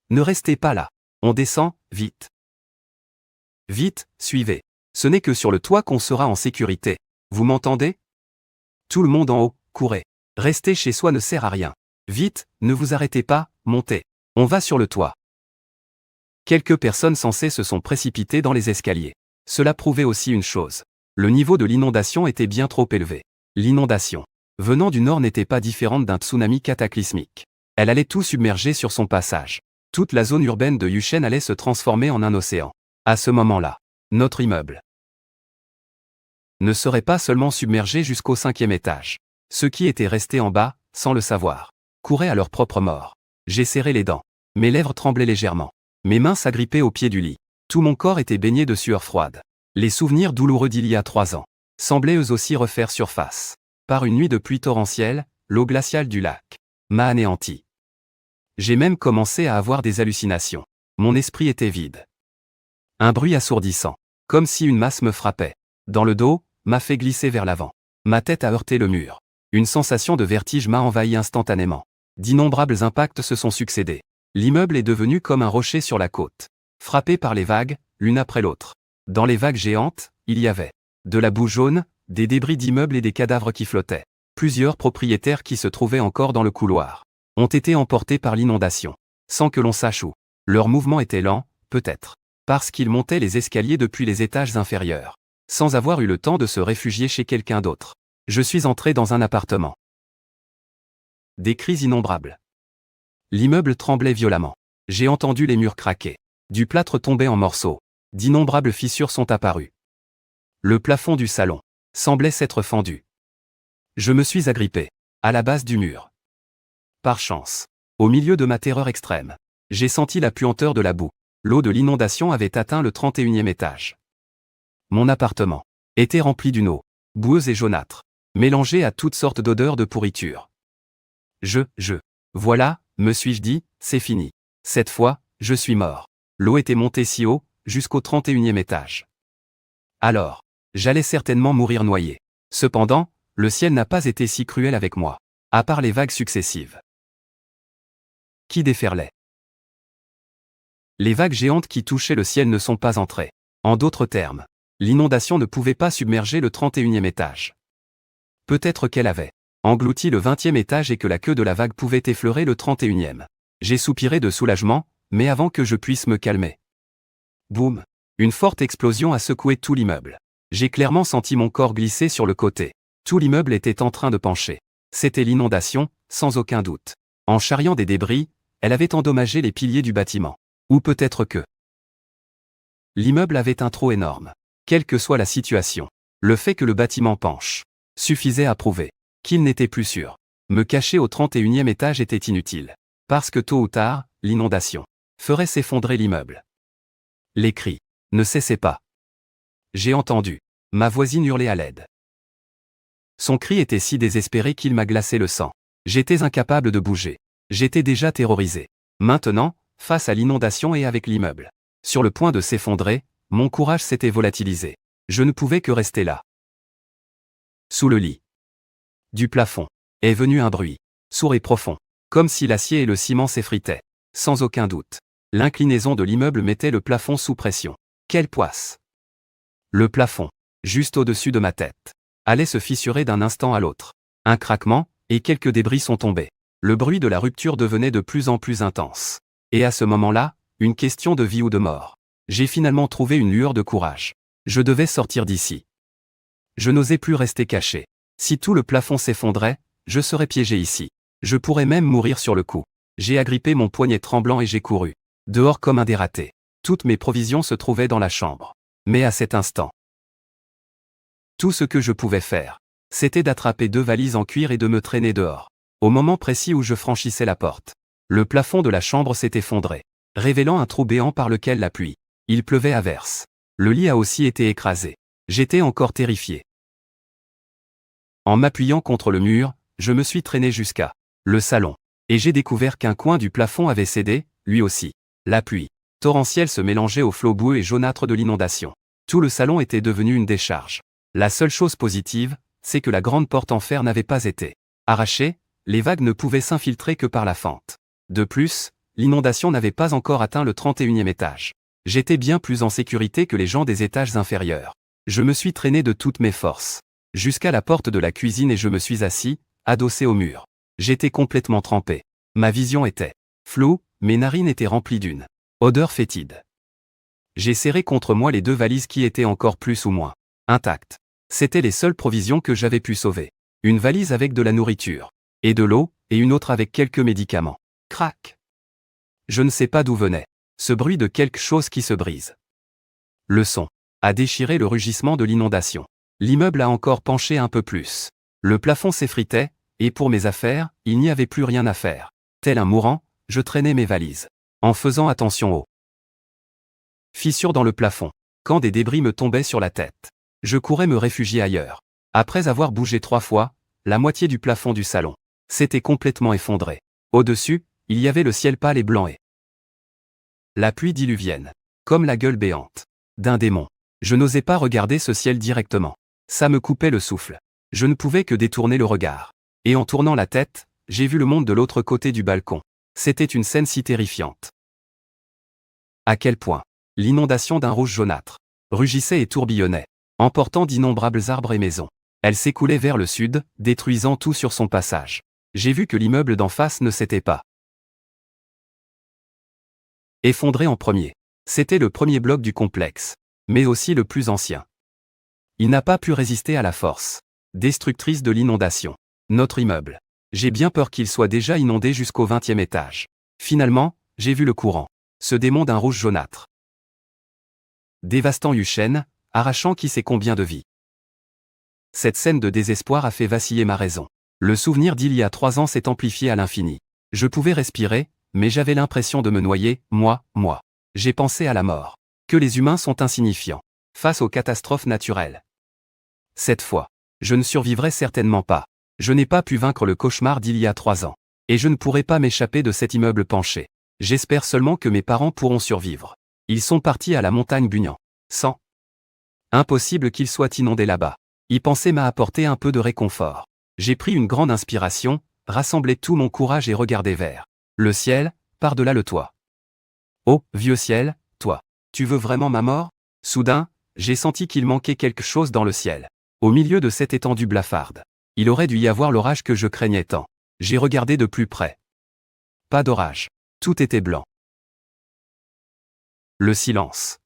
Ne restez pas là. On descend, vite. Vite, suivez. Ce n'est que sur le toit qu'on sera en sécurité. Vous m'entendez? Tout le monde en haut, courez. Rester chez soi ne sert à rien. Vite, ne vous arrêtez pas, montez. On va sur le toit. Quelques personnes sensées se sont précipitées dans les escaliers. Cela prouvait aussi une chose. Le niveau de l'inondation était bien trop élevé. L'inondation, venant du nord, n'était pas différente d'un tsunami cataclysmique. Elle allait tout submerger sur son passage. Toute la zone urbaine de Yangshen allait se transformer en un océan. À ce moment-là, notre immeuble ne serait pas seulement submergé jusqu'au 5e étage. Ceux qui étaient restés en bas, sans le savoir, couraient à leur propre mort. J'ai serré les dents. Mes lèvres tremblaient légèrement. Mes mains s'agrippaient au pied du lit. Tout mon corps était baigné de sueur froide. Les souvenirs douloureux d'il y a 3 ans semblaient eux aussi refaire surface. Par une nuit de pluie torrentielle, l'eau glaciale du lac m'a anéanti. J'ai même commencé à avoir des hallucinations. Mon esprit était vide. Un bruit assourdissant, comme si une masse me frappait dans le dos, m'a fait glisser vers l'avant. Ma tête a heurté le mur. Une sensation de vertige m'a envahi instantanément. D'innombrables impacts se sont succédés. L'immeuble est devenu comme un rocher sur la côte, frappé par les vagues, l'une après l'autre. Dans les vagues géantes, il y avait de la boue jaune, des débris d'immeubles et des cadavres qui flottaient. Plusieurs propriétaires qui se trouvaient encore dans le couloir ont été emportés par l'inondation, sans que l'on sache où. Leur mouvement était lent, peut-être parce qu'ils montaient les escaliers depuis les étages inférieurs. sans avoir eu le temps de se réfugier chez quelqu'un d'autre. Je suis entré dans un appartement. Des cris innombrables. L'immeuble tremblait violemment. J'ai entendu les murs craquer. Du plâtre tombait en morceaux. D'innombrables fissures sont apparues. Le plafond du salon semblait s'être fendu. Je me suis agrippé à la base du mur. Par chance, au milieu de ma terreur extrême, j'ai senti la puanteur de la boue. L'eau de l'inondation avait atteint le 31e étage. Mon appartement était rempli d'une eau boueuse et jaunâtre, mélangée à toutes sortes d'odeurs de pourriture. Voilà, me suis-je dit, c'est fini. Cette fois, je suis mort. L'eau était montée si haut, jusqu'au 31e étage. Alors, j'allais certainement mourir noyé. Cependant, le ciel n'a pas été si cruel avec moi, à part les vagues successives qui déferlaient. Les vagues géantes qui touchaient le ciel ne sont pas entrées. En d'autres termes, l'inondation ne pouvait pas submerger le 31e étage. Peut-être qu'elle avait englouti le 20e étage et que la queue de la vague pouvait effleurer le 31e. J'ai soupiré de soulagement, mais avant que je puisse me calmer. Boum! Une forte explosion a secoué tout l'immeuble. J'ai clairement senti mon corps glisser sur le côté. Tout l'immeuble était en train de pencher. C'était l'inondation, sans aucun doute. En charriant des débris, elle avait endommagé les piliers du bâtiment. Ou peut-être que l'immeuble avait un trou énorme. Quelle que soit la situation, le fait que le bâtiment penche suffisait à prouver qu'il n'était plus sûr. Me cacher au 31e étage était inutile. Parce que tôt ou tard, l'inondation ferait s'effondrer l'immeuble. Les cris ne cessaient pas. J'ai entendu ma voisine hurler à l'aide. Son cri était si désespéré qu'il m'a glacé le sang. J'étais incapable de bouger. J'étais déjà terrorisé. Maintenant, face à l'inondation et avec l'immeuble sur le point de s'effondrer, mon courage s'était volatilisé. Je ne pouvais que rester là. Sous le lit du plafond est venu un bruit sourd et profond, comme si l'acier et le ciment s'effritaient. Sans aucun doute, l'inclinaison de l'immeuble mettait le plafond sous pression. Quelle poisse! Le plafond, juste au-dessus de ma tête, allait se fissurer d'un instant à l'autre. Un craquement, et quelques débris sont tombés. Le bruit de la rupture devenait de plus en plus intense. Et à ce moment-là, une question de vie ou de mort. J'ai finalement trouvé une lueur de courage. Je devais sortir d'ici. Je n'osais plus rester caché. Si tout le plafond s'effondrait, je serais piégé ici. Je pourrais même mourir sur le coup. J'ai agrippé mon poignet tremblant et j'ai couru dehors comme un dératé. Toutes mes provisions se trouvaient dans la chambre. Mais à cet instant, tout ce que je pouvais faire, c'était d'attraper 2 valises en cuir et de me traîner dehors. Au moment précis où je franchissais la porte, le plafond de la chambre s'est effondré, révélant un trou béant par lequel la pluie. Il pleuvait à verse. Le lit a aussi été écrasé. J'étais encore terrifié. En m'appuyant contre le mur, je me suis traîné jusqu'à le salon. Et j'ai découvert qu'un coin du plafond avait cédé, lui aussi. La pluie torrentielle se mélangeait au flot boueux et jaunâtre de l'inondation. Tout le salon était devenu une décharge. La seule chose positive, c'est que la grande porte en fer n'avait pas été arrachée, les vagues ne pouvaient s'infiltrer que par la fente. De plus, l'inondation n'avait pas encore atteint le 31e étage. J'étais bien plus en sécurité que les gens des étages inférieurs. Je me suis traîné de toutes mes forces jusqu'à la porte de la cuisine et je me suis assis, adossé au mur. J'étais complètement trempé. Ma vision était floue, mes narines étaient remplies d'une odeur fétide. J'ai serré contre moi les 2 valises qui étaient encore plus ou moins intactes. C'étaient les seules provisions que j'avais pu sauver. Une valise avec de la nourriture et de l'eau, et une autre avec quelques médicaments. Crac! Je ne sais pas d'où venait ce bruit de quelque chose qui se brise. Le son a déchiré le rugissement de l'inondation. L'immeuble a encore penché un peu plus. Le plafond s'effritait, et pour mes affaires, il n'y avait plus rien à faire. Tel un mourant, je traînais mes valises, en faisant attention aux fissures dans le plafond. Quand des débris me tombaient sur la tête, je courais me réfugier ailleurs. Après avoir bougé 3 fois, la moitié du plafond du salon s'était complètement effondré. Au-dessus, il y avait le ciel pâle et blanc et la pluie diluvienne, comme la gueule béante d'un démon. Je n'osais pas regarder ce ciel directement. Ça me coupait le souffle. Je ne pouvais que détourner le regard. Et en tournant la tête, j'ai vu le monde de l'autre côté du balcon. C'était une scène si terrifiante. À quel point l'inondation d'un rouge jaunâtre rugissait et tourbillonnait, emportant d'innombrables arbres et maisons. Elle s'écoulait vers le sud, détruisant tout sur son passage. J'ai vu que l'immeuble d'en face ne s'était pas effondré en premier. C'était le premier bloc du complexe, mais aussi le plus ancien. Il n'a pas pu résister à la force destructrice de l'inondation. Notre immeuble. J'ai bien peur qu'il soit déjà inondé jusqu'au 20e étage. Finalement, j'ai vu le courant se démon d'un rouge jaunâtre. Dévastant Uchen, arrachant qui sait combien de vies. Cette scène de désespoir a fait vaciller ma raison. Le souvenir d'il y a 3 ans s'est amplifié à l'infini. Je pouvais respirer, mais j'avais l'impression de me noyer, moi. J'ai pensé à la mort. Que les humains sont insignifiants face aux catastrophes naturelles. Cette fois, je ne survivrai certainement pas. Je n'ai pas pu vaincre le cauchemar d'il y a 3 ans. Et je ne pourrai pas m'échapper de cet immeuble penché. J'espère seulement que mes parents pourront survivre. Ils sont partis à la montagne Bugnan. Impossible qu'ils soient inondés là-bas. Y penser m'a apporté un peu de réconfort. J'ai pris une grande inspiration, rassemblé tout mon courage et regardé vers le ciel, par-delà le toit. Oh, vieux ciel, toi, tu veux vraiment ma mort? Soudain, j'ai senti qu'il manquait quelque chose dans le ciel. Au milieu de cette étendue blafarde, il aurait dû y avoir l'orage que je craignais tant. J'ai regardé de plus près. Pas d'orage. Tout était blanc. Le silence.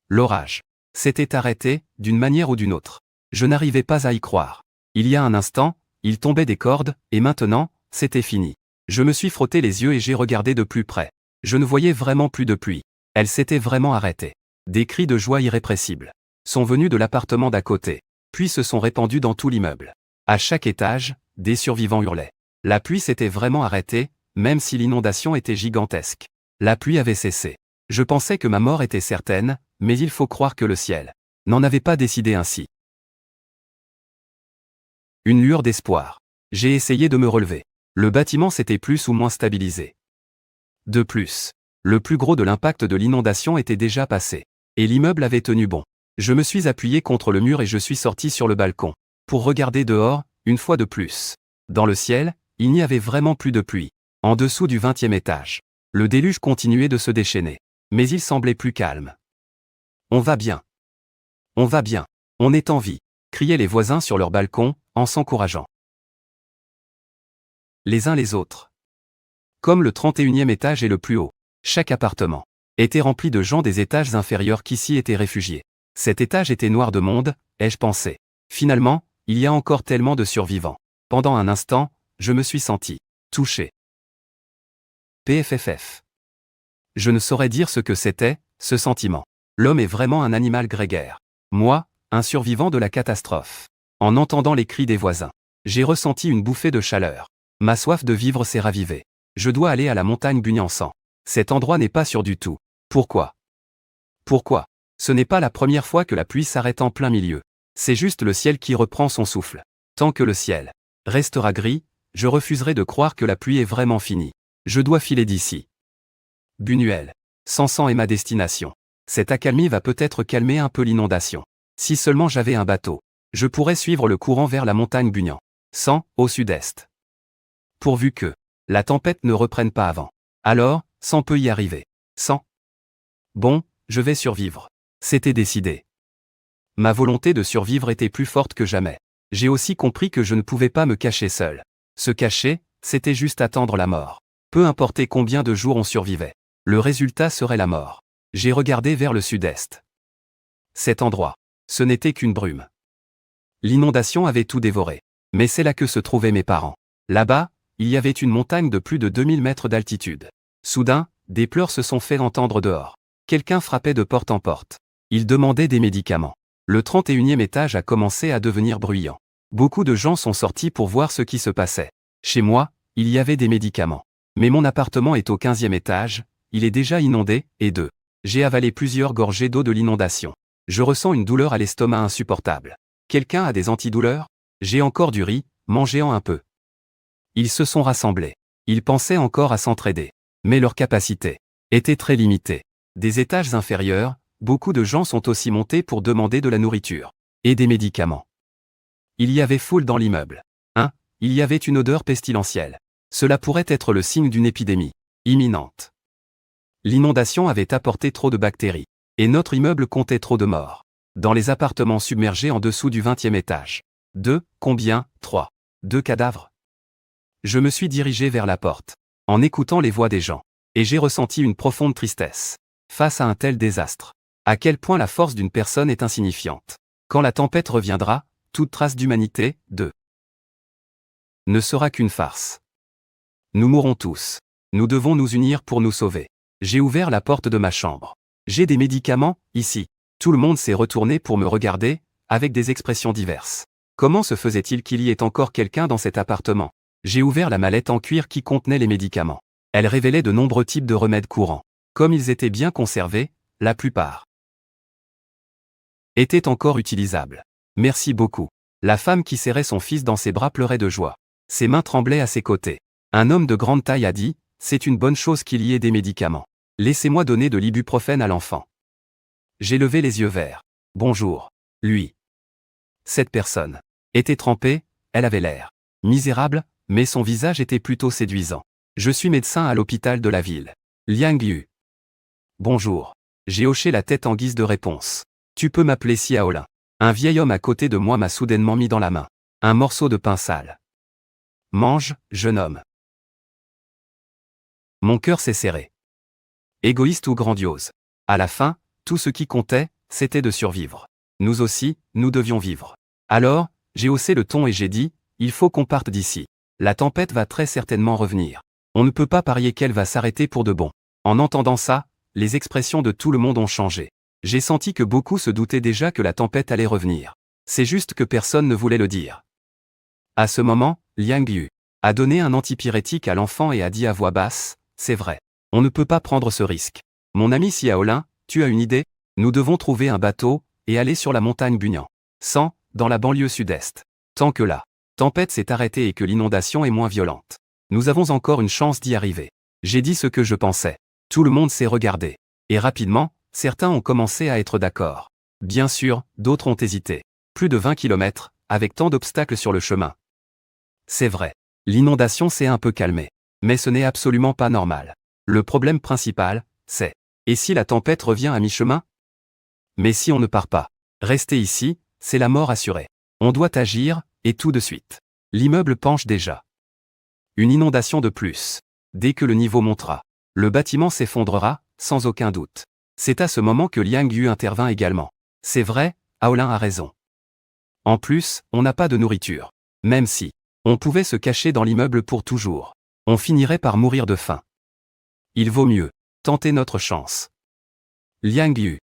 L'orage s'était arrêté, d'une manière ou d'une autre. Je n'arrivais pas à y croire. Il y a un instant, il tombait des cordes, et maintenant, c'était fini. Je me suis frotté les yeux et j'ai regardé de plus près. Je ne voyais vraiment plus de pluie. Elle s'était vraiment arrêtée. Des cris de joie irrépressibles sont venus de l'appartement d'à côté, puis se sont répandus dans tout l'immeuble. À chaque étage, des survivants hurlaient. La pluie s'était vraiment arrêtée, même si l'inondation était gigantesque. La pluie avait cessé. Je pensais que ma mort était certaine, mais il faut croire que le ciel n'en avait pas décidé ainsi. Une lueur d'espoir. J'ai essayé de me relever. Le bâtiment s'était plus ou moins stabilisé. De plus, le plus gros de l'impact de l'inondation était déjà passé. Et l'immeuble avait tenu bon. Je me suis appuyé contre le mur et je suis sorti sur le balcon. Pour regarder dehors, une fois de plus. Dans le ciel, il n'y avait vraiment plus de pluie. En dessous du 20e étage. Le déluge continuait de se déchaîner. Mais il semblait plus calme. On va bien. On va bien. On est en vie, criaient les voisins sur leur balcon, en s'encourageant. Les uns les autres. Comme le 31e étage est le plus haut, chaque appartement était rempli de gens des étages inférieurs qui s'y étaient réfugiés. Cet étage était noir de monde, ai-je pensé. Finalement, il y a encore tellement de survivants. Pendant un instant, je me suis senti touché. PFFF. Je ne saurais dire ce que c'était, ce sentiment. L'homme est vraiment un animal grégaire. Moi, un survivant de la catastrophe. En entendant les cris des voisins, j'ai ressenti une bouffée de chaleur. Ma soif de vivre s'est ravivée. Je dois aller à la montagne Bugnan. Cet endroit n'est pas sûr du tout. Pourquoi? Pourquoi? Ce n'est pas la première fois que la pluie s'arrête en plein milieu. C'est juste le ciel qui reprend son souffle. Tant que le ciel restera gris, je refuserai de croire que la pluie est vraiment finie. Je dois filer d'ici. Buñuel. Sansan est ma destination. Cette accalmie va peut-être calmer un peu l'inondation. Si seulement j'avais un bateau, je pourrais suivre le courant vers la montagne Bugnan. Au sud-est. Pourvu que la tempête ne reprenne pas avant. Alors, peut y arriver. Bon, je vais survivre. C'était décidé. Ma volonté de survivre était plus forte que jamais. J'ai aussi compris que je ne pouvais pas me cacher seul. Se cacher, c'était juste attendre la mort. Peu importe combien de jours on survivait. Le résultat serait la mort. J'ai regardé vers le sud-est. Cet endroit, ce n'était qu'une brume. L'inondation avait tout dévoré. Mais c'est là que se trouvaient mes parents. Là-bas, il y avait une montagne de plus de 2000 mètres d'altitude. Soudain, des pleurs se sont fait entendre dehors. Quelqu'un frappait de porte en porte. Il demandait des médicaments. Le 31e étage a commencé à devenir bruyant. Beaucoup de gens sont sortis pour voir ce qui se passait. Chez moi, il y avait des médicaments. Mais mon appartement est au 15e étage, il est déjà inondé, et j'ai avalé plusieurs gorgées d'eau de l'inondation. Je ressens une douleur à l'estomac insupportable. Quelqu'un a des antidouleurs? J'ai encore du riz, mangez-en un peu. Ils se sont rassemblés. Ils pensaient encore à s'entraider. Mais leur capacité était très limitée. Des étages inférieurs, beaucoup de gens sont aussi montés pour demander de la nourriture et des médicaments. Il y avait foule dans l'immeuble. Il y avait une odeur pestilentielle. Cela pourrait être le signe d'une épidémie imminente. L'inondation avait apporté trop de bactéries, et notre immeuble comptait trop de morts. Dans les appartements submergés en dessous du 20e étage. Combien? 3. 2 cadavres. Je me suis dirigé vers la porte, en écoutant les voix des gens, et j'ai ressenti une profonde tristesse. Face à un tel désastre, à quel point la force d'une personne est insignifiante. Quand la tempête reviendra, toute trace d'humanité, ne sera qu'une farce. Nous mourrons tous. Nous devons nous unir pour nous sauver. J'ai ouvert la porte de ma chambre. J'ai des médicaments, ici. Tout le monde s'est retourné pour me regarder, avec des expressions diverses. Comment se faisait-il qu'il y ait encore quelqu'un dans cet appartement? J'ai ouvert la mallette en cuir qui contenait les médicaments. Elle révélait de nombreux types de remèdes courants. Comme ils étaient bien conservés, la plupart étaient encore utilisables. Merci beaucoup. La femme qui serrait son fils dans ses bras pleurait de joie. Ses mains tremblaient à ses côtés. Un homme de grande taille a dit, « C'est une bonne chose qu'il y ait des médicaments. Laissez-moi donner de l'ibuprofène à l'enfant. » J'ai levé les yeux vers. Bonjour. Lui. Cette personne était trempée, elle avait l'air misérable, mais son visage était plutôt séduisant. Je suis médecin à l'hôpital de la ville. Liang Yu. Bonjour. J'ai hoché la tête en guise de réponse. Tu peux m'appeler Xiaolin. Un vieil homme à côté de moi m'a soudainement mis dans la main un morceau de pain sale. Mange, jeune homme. Mon cœur s'est serré. Égoïste ou grandiose. À la fin, tout ce qui comptait, c'était de survivre. Nous aussi, nous devions vivre. Alors, j'ai haussé le ton et j'ai dit, il faut qu'on parte d'ici. La tempête va très certainement revenir. On ne peut pas parier qu'elle va s'arrêter pour de bon. En entendant ça, les expressions de tout le monde ont changé. J'ai senti que beaucoup se doutaient déjà que la tempête allait revenir. C'est juste que personne ne voulait le dire. À ce moment, Liang Yu a donné un antipyrétique à l'enfant et a dit à voix basse, c'est vrai. On ne peut pas prendre ce risque. Mon ami Xiaolin, tu as une idée? Nous devons trouver un bateau, et aller sur la montagne Bunyan. 100, dans la banlieue sud-est. Tant que la tempête s'est arrêtée et que l'inondation est moins violente. Nous avons encore une chance d'y arriver. J'ai dit ce que je pensais. Tout le monde s'est regardé. Et rapidement, certains ont commencé à être d'accord. Bien sûr, d'autres ont hésité. Plus de 20 km, avec tant d'obstacles sur le chemin. C'est vrai. L'inondation s'est un peu calmée. Mais ce n'est absolument pas normal. Le problème principal, c'est « et si la tempête revient à mi-chemin ?» Mais si on ne part pas, rester ici, c'est la mort assurée. On doit agir, et tout de suite. L'immeuble penche déjà. Une inondation de plus. Dès que le niveau montera, le bâtiment s'effondrera, sans aucun doute. C'est à ce moment que Liang Yu intervint également. C'est vrai, Aolin a raison. En plus, on n'a pas de nourriture. Même si on pouvait se cacher dans l'immeuble pour toujours, on finirait par mourir de faim. Il vaut mieux tenter notre chance. Liang Yu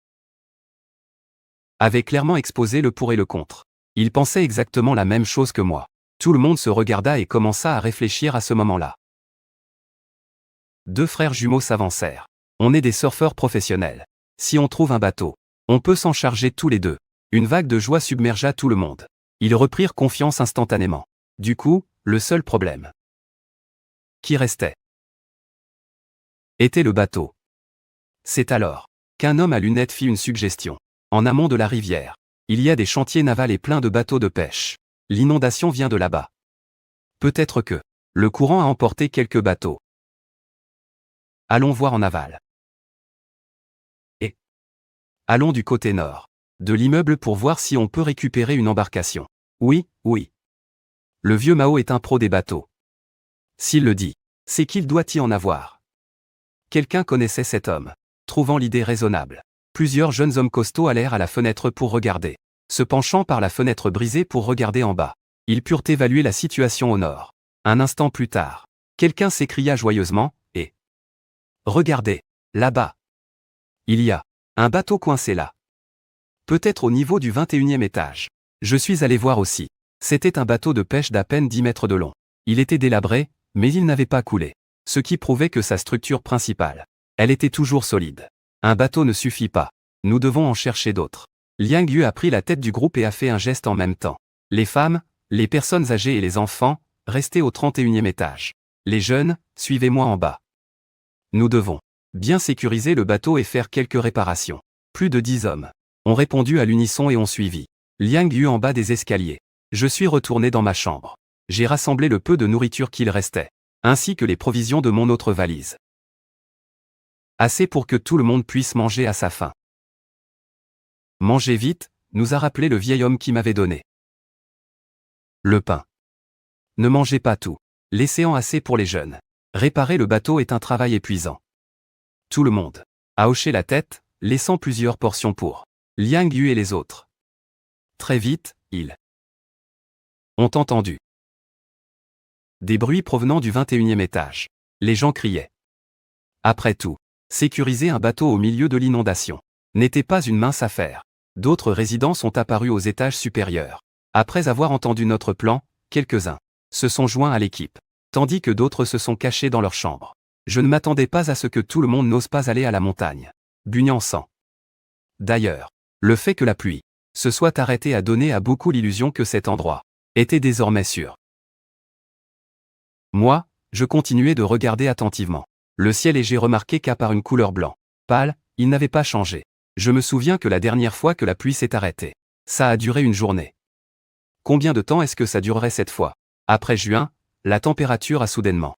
avait clairement exposé le pour et le contre. Il pensait exactement la même chose que moi. Tout le monde se regarda et commença à réfléchir à ce moment-là. Deux frères jumeaux s'avancèrent. On est des surfeurs professionnels. Si on trouve un bateau, on peut s'en charger tous les deux. Une vague de joie submergea tout le monde. Ils reprirent confiance instantanément. Du coup, le seul problème qui restait était le bateau. C'est alors qu'un homme à lunettes fit une suggestion. En amont de la rivière, il y a des chantiers navals et plein de bateaux de pêche. L'inondation vient de là-bas. Peut-être que le courant a emporté quelques bateaux. Allons voir en aval. Et allons du côté nord de l'immeuble pour voir si on peut récupérer une embarcation. Oui, oui. Le vieux Mao est un pro des bateaux. S'il le dit, c'est qu'il doit y en avoir. Quelqu'un connaissait cet homme. Trouvant l'idée raisonnable, plusieurs jeunes hommes costauds allèrent à la fenêtre pour regarder. Se penchant par la fenêtre brisée pour regarder en bas, ils purent évaluer la situation au nord. Un instant plus tard, quelqu'un s'écria joyeusement, et « Regardez, là-bas. Il y a un bateau coincé là. Peut-être au niveau du 21e étage. Je suis allé voir aussi. C'était un bateau de pêche d'à peine 10 mètres de long. Il était délabré, mais il n'avait pas coulé. Ce qui prouvait que sa structure principale, elle était toujours solide. Un bateau ne suffit pas. Nous devons en chercher d'autres. » Liang Yu a pris la tête du groupe et a fait un geste en même temps. Les femmes, les personnes âgées et les enfants, restez au 31e étage. Les jeunes, suivez-moi en bas. Nous devons bien sécuriser le bateau et faire quelques réparations. Plus de 10 hommes ont répondu à l'unisson et ont suivi Liang Yu en bas des escaliers. Je suis retourné dans ma chambre. J'ai rassemblé le peu de nourriture qu'il restait, ainsi que les provisions de mon autre valise. Assez pour que tout le monde puisse manger à sa faim. Mangez vite, nous a rappelé le vieil homme qui m'avait donné le pain. Ne mangez pas tout. Laissez-en assez pour les jeunes. Réparer le bateau est un travail épuisant. Tout le monde a hoché la tête, laissant plusieurs portions pour Liang Yu et les autres. Très vite, ils ont entendu des bruits provenant du 21e étage. Les gens criaient. Après tout, sécuriser un bateau au milieu de l'inondation n'était pas une mince affaire. D'autres résidents sont apparus aux étages supérieurs. Après avoir entendu notre plan, quelques-uns se sont joints à l'équipe, tandis que d'autres se sont cachés dans leur chambre. Je ne m'attendais pas à ce que tout le monde n'ose pas aller à la montagne. Bugnansant. D'ailleurs, le fait que la pluie se soit arrêtée a donné à beaucoup l'illusion que cet endroit était désormais sûr. Moi, je continuais de regarder attentivement le ciel et j'ai remarqué qu'à part une couleur blanc pâle, il n'avait pas changé. Je me souviens que la dernière fois que la pluie s'est arrêtée, ça a duré une journée. Combien de temps est-ce que ça durerait cette fois? Après juin, la température a soudainement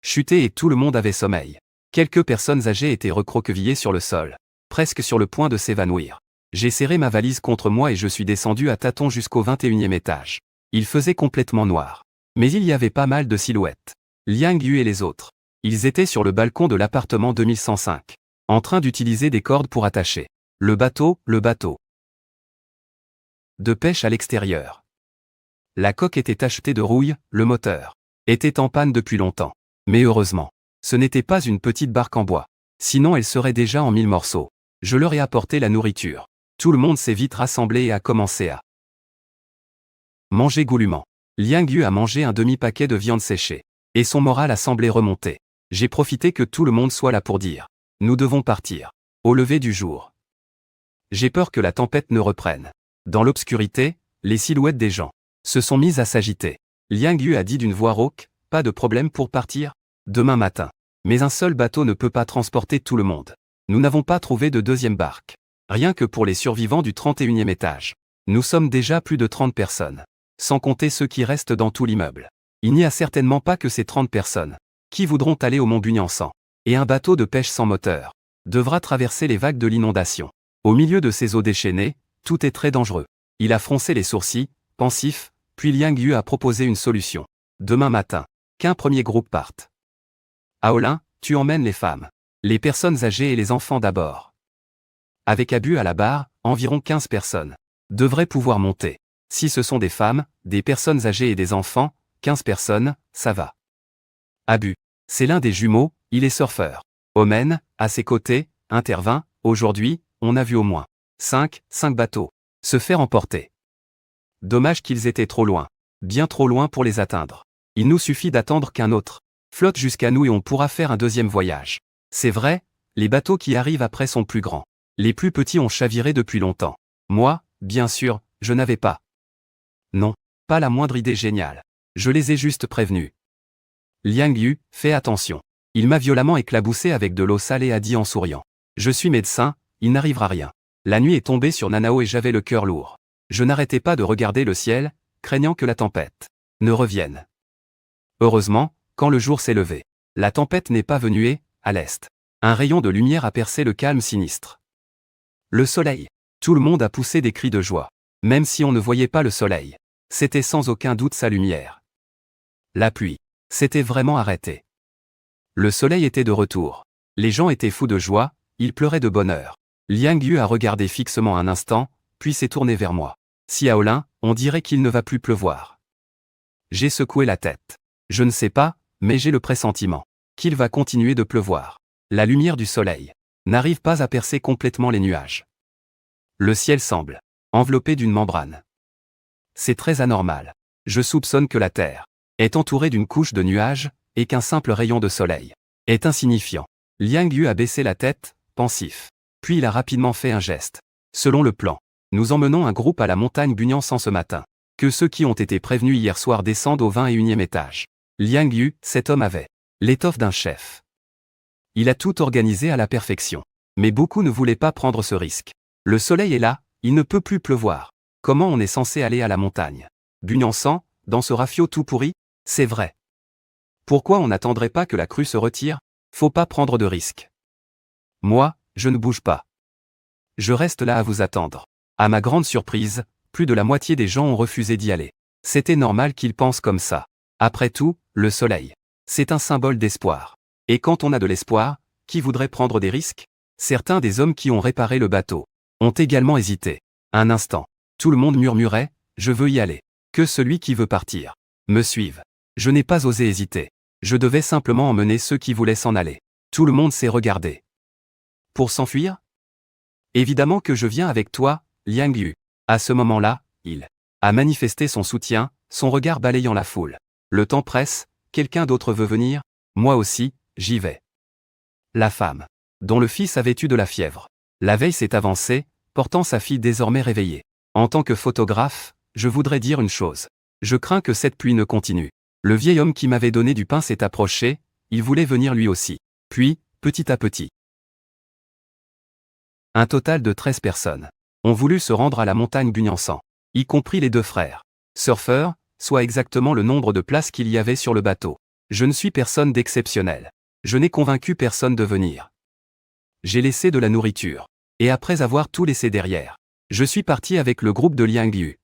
chuté et tout le monde avait sommeil. Quelques personnes âgées étaient recroquevillées sur le sol, presque sur le point de s'évanouir. J'ai serré ma valise contre moi et je suis descendu à tâtons jusqu'au 21e étage. Il faisait complètement noir. Mais il y avait pas mal de silhouettes. Liang Yu et les autres. Ils étaient sur le balcon de l'appartement 2105, en train d'utiliser des cordes pour attacher le bateau de pêche à l'extérieur. La coque était tachetée de rouille, le moteur était en panne depuis longtemps. Mais heureusement, ce n'était pas une petite barque en bois. Sinon elle serait déjà en 1000 morceaux. Je leur ai apporté la nourriture. Tout le monde s'est vite rassemblé et a commencé à manger goulûment. Liang Yu a mangé un demi-paquet de viande séchée. Et son moral a semblé remonter. J'ai profité que tout le monde soit là pour dire « Nous devons partir ». Au lever du jour. J'ai peur que la tempête ne reprenne. Dans l'obscurité, les silhouettes des gens se sont mises à s'agiter. Liang Yu a dit d'une voix rauque « Pas de problème pour partir demain matin. Mais un seul bateau ne peut pas transporter tout le monde. Nous n'avons pas trouvé de deuxième barque. Rien que pour les survivants du 31e étage. Nous sommes déjà plus de 30 personnes. Sans compter ceux qui restent dans tout l'immeuble. Il n'y a certainement pas que ces 30 personnes qui voudront aller au Mont Bugnansant. Et un bateau de pêche sans moteur devra traverser les vagues de l'inondation. Au milieu de ces eaux déchaînées, tout est très dangereux. Il a froncé les sourcils, pensif, puis Liang Yu a proposé une solution. Demain matin, qu'un premier groupe parte. Aolin, tu emmènes les femmes, les personnes âgées et les enfants d'abord. Avec Abu à la barre, environ 15 personnes devraient pouvoir monter. Si ce sont des femmes, des personnes âgées et des enfants, 15 personnes, ça va. Abu, c'est l'un des jumeaux, il est surfeur. Omen, à ses côtés, intervint. Aujourd'hui, on a vu au moins 5 bateaux se faire emporter. Dommage qu'ils étaient trop loin. Bien trop loin pour les atteindre. Il nous suffit d'attendre qu'un autre flotte jusqu'à nous et on pourra faire un deuxième voyage. C'est vrai, les bateaux qui arrivent après sont plus grands. Les plus petits ont chaviré depuis longtemps. Moi, bien sûr, je n'avais pas. Non, pas la moindre idée géniale. Je les ai juste prévenus. Liang Yu, fais attention. Il m'a violemment éclaboussé avec de l'eau salée et a dit en souriant. Je suis médecin, il n'arrivera rien. La nuit est tombée sur Nanao et j'avais le cœur lourd. Je n'arrêtais pas de regarder le ciel, craignant que la tempête ne revienne. Heureusement, quand le jour s'est levé, la tempête n'est pas venue et, à l'est, un rayon de lumière a percé le calme sinistre. Le soleil. Tout le monde a poussé des cris de joie. Même si on ne voyait pas le soleil, c'était sans aucun doute sa lumière. La pluie s'était vraiment arrêtée. Le soleil était de retour. Les gens étaient fous de joie, ils pleuraient de bonheur. Liang Yu a regardé fixement un instant, puis s'est tourné vers moi. Si Aolin, on dirait qu'il ne va plus pleuvoir. J'ai secoué la tête. Je ne sais pas, mais j'ai le pressentiment qu'il va continuer de pleuvoir. La lumière du soleil n'arrive pas à percer complètement les nuages. Le ciel semble enveloppé d'une membrane. C'est très anormal. Je soupçonne que la Terre est entourée d'une couche de nuages, et qu'un simple rayon de soleil est insignifiant. Liang Yu a baissé la tête, pensif. Puis il a rapidement fait un geste. Selon le plan, nous emmenons un groupe à la montagne Bugnansant ce matin. Que ceux qui ont été prévenus hier soir descendent au 21e étage. Liang Yu, cet homme avait l'étoffe d'un chef. Il a tout organisé à la perfection. Mais beaucoup ne voulaient pas prendre ce risque. Le soleil est là, il ne peut plus pleuvoir. Comment on est censé aller à la montagne? Bugnansant, dans ce rafio tout pourri? C'est vrai. Pourquoi on n'attendrait pas que la crue se retire? Faut pas prendre de risques. Moi, je ne bouge pas. Je reste là à vous attendre. À ma grande surprise, plus de la moitié des gens ont refusé d'y aller. C'était normal qu'ils pensent comme ça. Après tout, le soleil, c'est un symbole d'espoir. Et quand on a de l'espoir, qui voudrait prendre des risques? Certains des hommes qui ont réparé le bateau ont également hésité. Un instant. Tout le monde murmurait, je veux y aller. Que celui qui veut partir me suive. Je n'ai pas osé hésiter. Je devais simplement emmener ceux qui voulaient s'en aller. Tout le monde s'est regardé. Pour s'enfuir? Évidemment que je viens avec toi, Liang Yu. À ce moment-là, il a manifesté son soutien, son regard balayant la foule. Le temps presse, quelqu'un d'autre veut venir? Moi aussi, j'y vais. La femme, dont le fils avait eu de la fièvre, la veille s'est avancée, portant sa fille désormais réveillée. En tant que photographe, je voudrais dire une chose. Je crains que cette pluie ne continue. Le vieil homme qui m'avait donné du pain s'est approché, il voulait venir lui aussi. Puis, petit à petit. Un total de 13 personnes ont voulu se rendre à la montagne Bunyansan, y compris les deux frères surfeurs, soit exactement le nombre de places qu'il y avait sur le bateau. Je ne suis personne d'exceptionnel. Je n'ai convaincu personne de venir. J'ai laissé de la nourriture. Et après avoir tout laissé derrière, je suis parti avec le groupe de Liang Yu.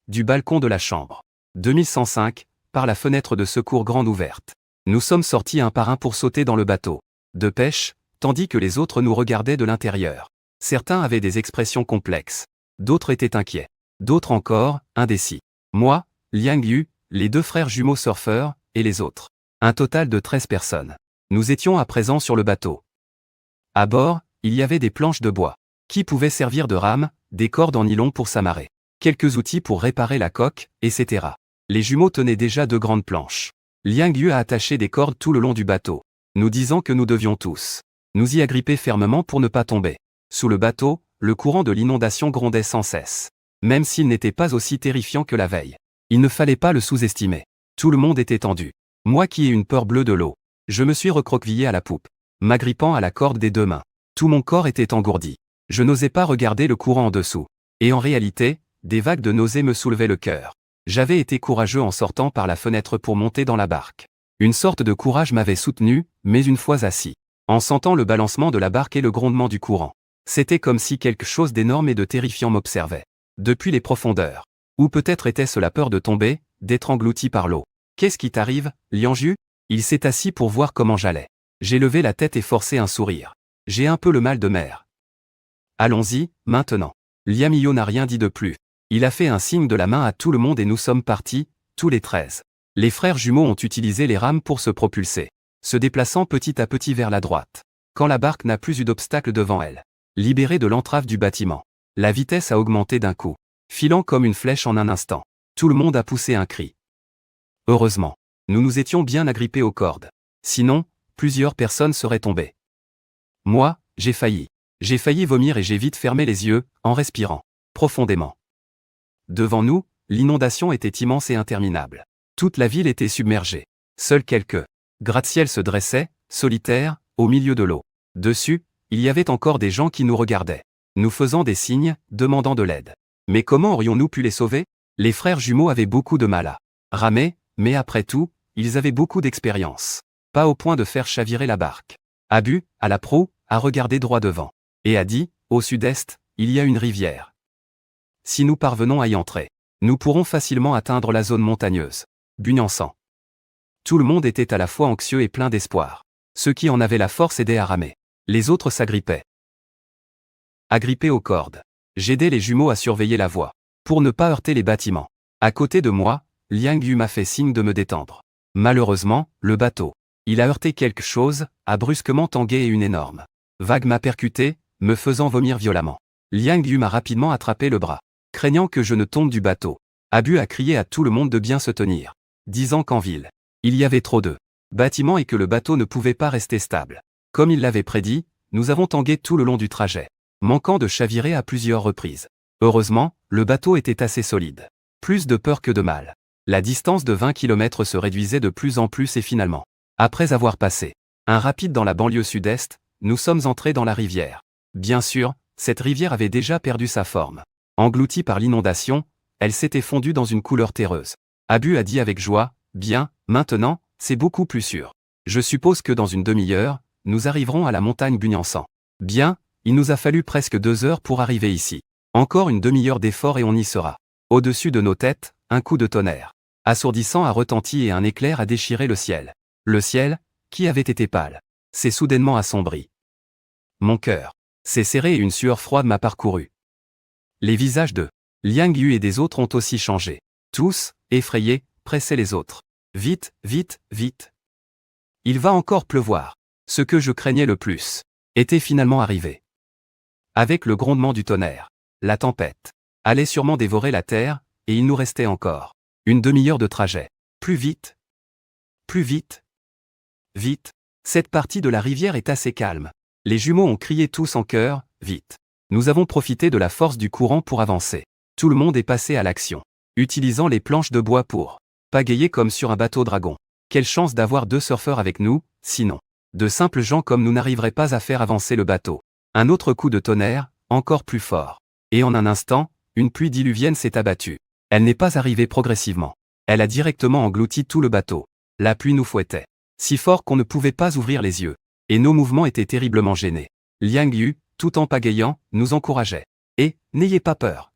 Du balcon de la chambre 2105, par la fenêtre de secours grande ouverte. Nous sommes sortis un par un pour sauter dans le bateau de pêche, tandis que les autres nous regardaient de l'intérieur. Certains avaient des expressions complexes. D'autres étaient inquiets. D'autres encore, indécis. Moi, Liang Yu, les deux frères jumeaux surfeurs, et les autres. Un total de 13 personnes. Nous étions à présent sur le bateau. À bord, il y avait des planches de bois, qui pouvaient servir de rames, des cordes en nylon pour s'amarrer, quelques outils pour réparer la coque, etc. Les jumeaux tenaient déjà deux grandes planches. Liang Yu a attaché des cordes tout le long du bateau, nous disant que nous devions tous nous y agripper fermement pour ne pas tomber. Sous le bateau, le courant de l'inondation grondait sans cesse. Même s'il n'était pas aussi terrifiant que la veille. Il ne fallait pas le sous-estimer. Tout le monde était tendu. Moi qui ai une peur bleue de l'eau, je me suis recroquevillé à la poupe, m'agrippant à la corde des deux mains. Tout mon corps était engourdi. Je n'osais pas regarder le courant en dessous. Et en réalité, des vagues de nausée me soulevaient le cœur. J'avais été courageux en sortant par la fenêtre pour monter dans la barque. Une sorte de courage m'avait soutenu, mais une fois assis, en sentant le balancement de la barque et le grondement du courant, c'était comme si quelque chose d'énorme et de terrifiant m'observait. Depuis les profondeurs. Ou peut-être était-ce la peur de tomber, d'être englouti par l'eau. Qu'est-ce qui t'arrive, Liang Yu? Il s'est assis pour voir comment j'allais. J'ai levé la tête et forcé un sourire. J'ai un peu le mal de mer. Allons-y, maintenant. Liang Yu n'a rien dit de plus. Il a fait un signe de la main à tout le monde et nous sommes partis, tous les 13. Les frères jumeaux ont utilisé les rames pour se propulser, se déplaçant petit à petit vers la droite. Quand la barque n'a plus eu d'obstacle devant elle, libérée de l'entrave du bâtiment, la vitesse a augmenté d'un coup, filant comme une flèche en un instant. Tout le monde a poussé un cri. Heureusement, nous nous étions bien agrippés aux cordes. Sinon, plusieurs personnes seraient tombées. Moi, j'ai failli. J'ai failli vomir et j'ai vite fermé les yeux, en respirant profondément. Devant nous, l'inondation était immense et interminable. Toute la ville était submergée. Seuls quelques gratte-ciel se dressaient, solitaires, au milieu de l'eau. Dessus, il y avait encore des gens qui nous regardaient, nous faisant des signes, demandant de l'aide. Mais comment aurions-nous pu les sauver? Les frères jumeaux avaient beaucoup de mal à ramer, mais après tout, ils avaient beaucoup d'expérience. Pas au point de faire chavirer la barque. Abu, à la proue, a regardé droit devant. Et a dit, au sud-est, il y a une rivière. Si nous parvenons à y entrer, nous pourrons facilement atteindre la zone montagneuse. Bunyansan. Tout le monde était à la fois anxieux et plein d'espoir. Ceux qui en avaient la force aidaient à ramer. Les autres s'agrippaient. Agrippés aux cordes. J'aidais les jumeaux à surveiller la voie, pour ne pas heurter les bâtiments. À côté de moi, Liang Yu m'a fait signe de me détendre. Malheureusement, le bateau. Il a heurté quelque chose, a brusquement tangué et une énorme vague m'a percuté, me faisant vomir violemment. Liang Yu m'a rapidement attrapé le bras, craignant que je ne tombe du bateau. Abu a crié à tout le monde de bien se tenir, disant qu'en ville, il y avait trop de bâtiments et que le bateau ne pouvait pas rester stable. Comme il l'avait prédit, nous avons tangué tout le long du trajet, manquant de chavirer à plusieurs reprises. Heureusement, le bateau était assez solide. Plus de peur que de mal. La distance de 20 km se réduisait de plus en plus et finalement, après avoir passé un rapide dans la banlieue sud-est, nous sommes entrés dans la rivière. Bien sûr, cette rivière avait déjà perdu sa forme. Engloutie par l'inondation, elle s'était fondue dans une couleur terreuse. Abu a dit avec joie, « Bien, maintenant, c'est beaucoup plus sûr. Je suppose que dans une demi-heure, nous arriverons à la montagne Bunyansan. » Bien, il nous a fallu presque 2 heures pour arriver ici. Encore une demi-heure d'effort et on y sera. Au-dessus de nos têtes, un coup de tonnerre assourdissant a retenti et un éclair a déchiré le ciel. Le ciel, qui avait été pâle, s'est soudainement assombri. Mon cœur s'est serré et une sueur froide m'a parcouru. Les visages de Liang Yu et des autres ont aussi changé. Tous, effrayés, pressaient les autres. Vite, vite, vite. Il va encore pleuvoir. Ce que je craignais le plus était finalement arrivé. Avec le grondement du tonnerre, la tempête allait sûrement dévorer la terre, et il nous restait encore une demi-heure de trajet. Plus vite. Plus vite. Vite. Cette partie de la rivière est assez calme. Les jumeaux ont crié tous en chœur, vite. Nous avons profité de la force du courant pour avancer. Tout le monde est passé à l'action, utilisant les planches de bois pour pagayer comme sur un bateau dragon. Quelle chance d'avoir 2 surfeurs avec nous, sinon de simples gens comme nous n'arriveraient pas à faire avancer le bateau. Un autre coup de tonnerre, encore plus fort. Et en un instant, une pluie diluvienne s'est abattue. Elle n'est pas arrivée progressivement. Elle a directement englouti tout le bateau. La pluie nous fouettait si fort qu'on ne pouvait pas ouvrir les yeux. Et nos mouvements étaient terriblement gênés. Liang Yu, tout en pagayant, nous encourageait. Et, n'ayez pas peur.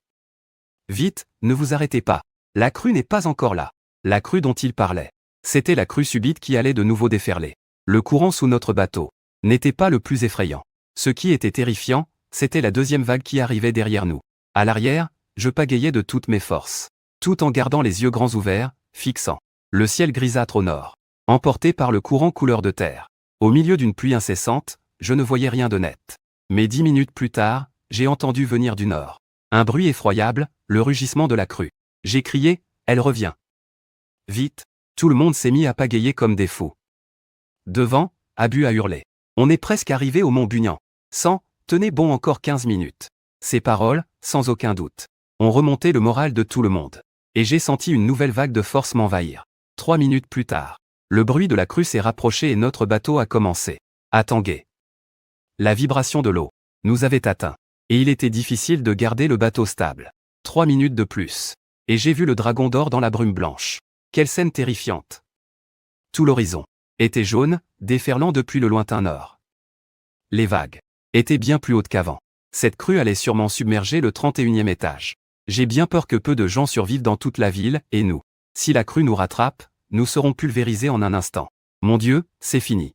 Vite, ne vous arrêtez pas. La crue n'est pas encore là. La crue dont il parlait. C'était la crue subite qui allait de nouveau déferler. Le courant sous notre bateau n'était pas le plus effrayant. Ce qui était terrifiant, c'était la deuxième vague qui arrivait derrière nous. À l'arrière, je pagayais de toutes mes forces. Tout en gardant les yeux grands ouverts, fixant le ciel grisâtre au nord. Emporté par le courant couleur de terre. Au milieu d'une pluie incessante, je ne voyais rien de net. Mais 10 minutes plus tard, j'ai entendu venir du nord un bruit effroyable, le rugissement de la crue. J'ai crié, elle revient. Vite, tout le monde s'est mis à pagayer comme des fous. Devant, Abu a hurlé. On est presque arrivé au mont Bunyan. Tenez bon encore 15 minutes. Ces paroles, sans aucun doute, ont remonté le moral de tout le monde. Et j'ai senti une nouvelle vague de force m'envahir. 3 minutes plus tard, le bruit de la crue s'est rapproché et notre bateau a commencé à tanguer. La vibration de l'eau nous avait atteints. Et il était difficile de garder le bateau stable. 3 minutes de plus. Et j'ai vu le dragon d'or dans la brume blanche. Quelle scène terrifiante. Tout l'horizon était jaune, déferlant depuis le lointain nord. Les vagues étaient bien plus hautes qu'avant. Cette crue allait sûrement submerger le 31e étage. J'ai bien peur que peu de gens survivent dans toute la ville, et nous. Si la crue nous rattrape, nous serons pulvérisés en un instant. Mon Dieu, c'est fini.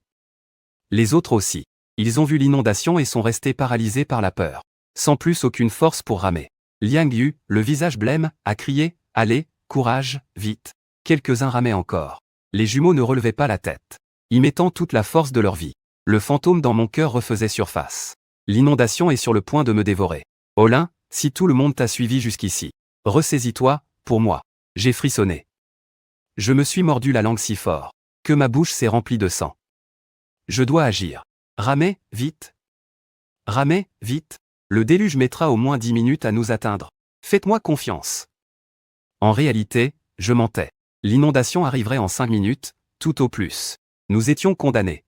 Les autres aussi. Ils ont vu l'inondation et sont restés paralysés par la peur. Sans plus aucune force pour ramer. Liang Yu, le visage blême, a crié, « Allez, courage, vite !» Quelques-uns ramaient encore. Les jumeaux ne relevaient pas la tête, y mettant toute la force de leur vie. Le fantôme dans mon cœur refaisait surface. L'inondation est sur le point de me dévorer. Olin, si tout le monde t'a suivi jusqu'ici, ressaisis-toi, pour moi. J'ai frissonné. Je me suis mordu la langue si fort que ma bouche s'est remplie de sang. Je dois agir. Ramez, vite. Ramez, vite. Le déluge mettra au moins 10 minutes à nous atteindre. Faites-moi confiance. En réalité, je mentais. L'inondation arriverait en 5 minutes, tout au plus. Nous étions condamnés.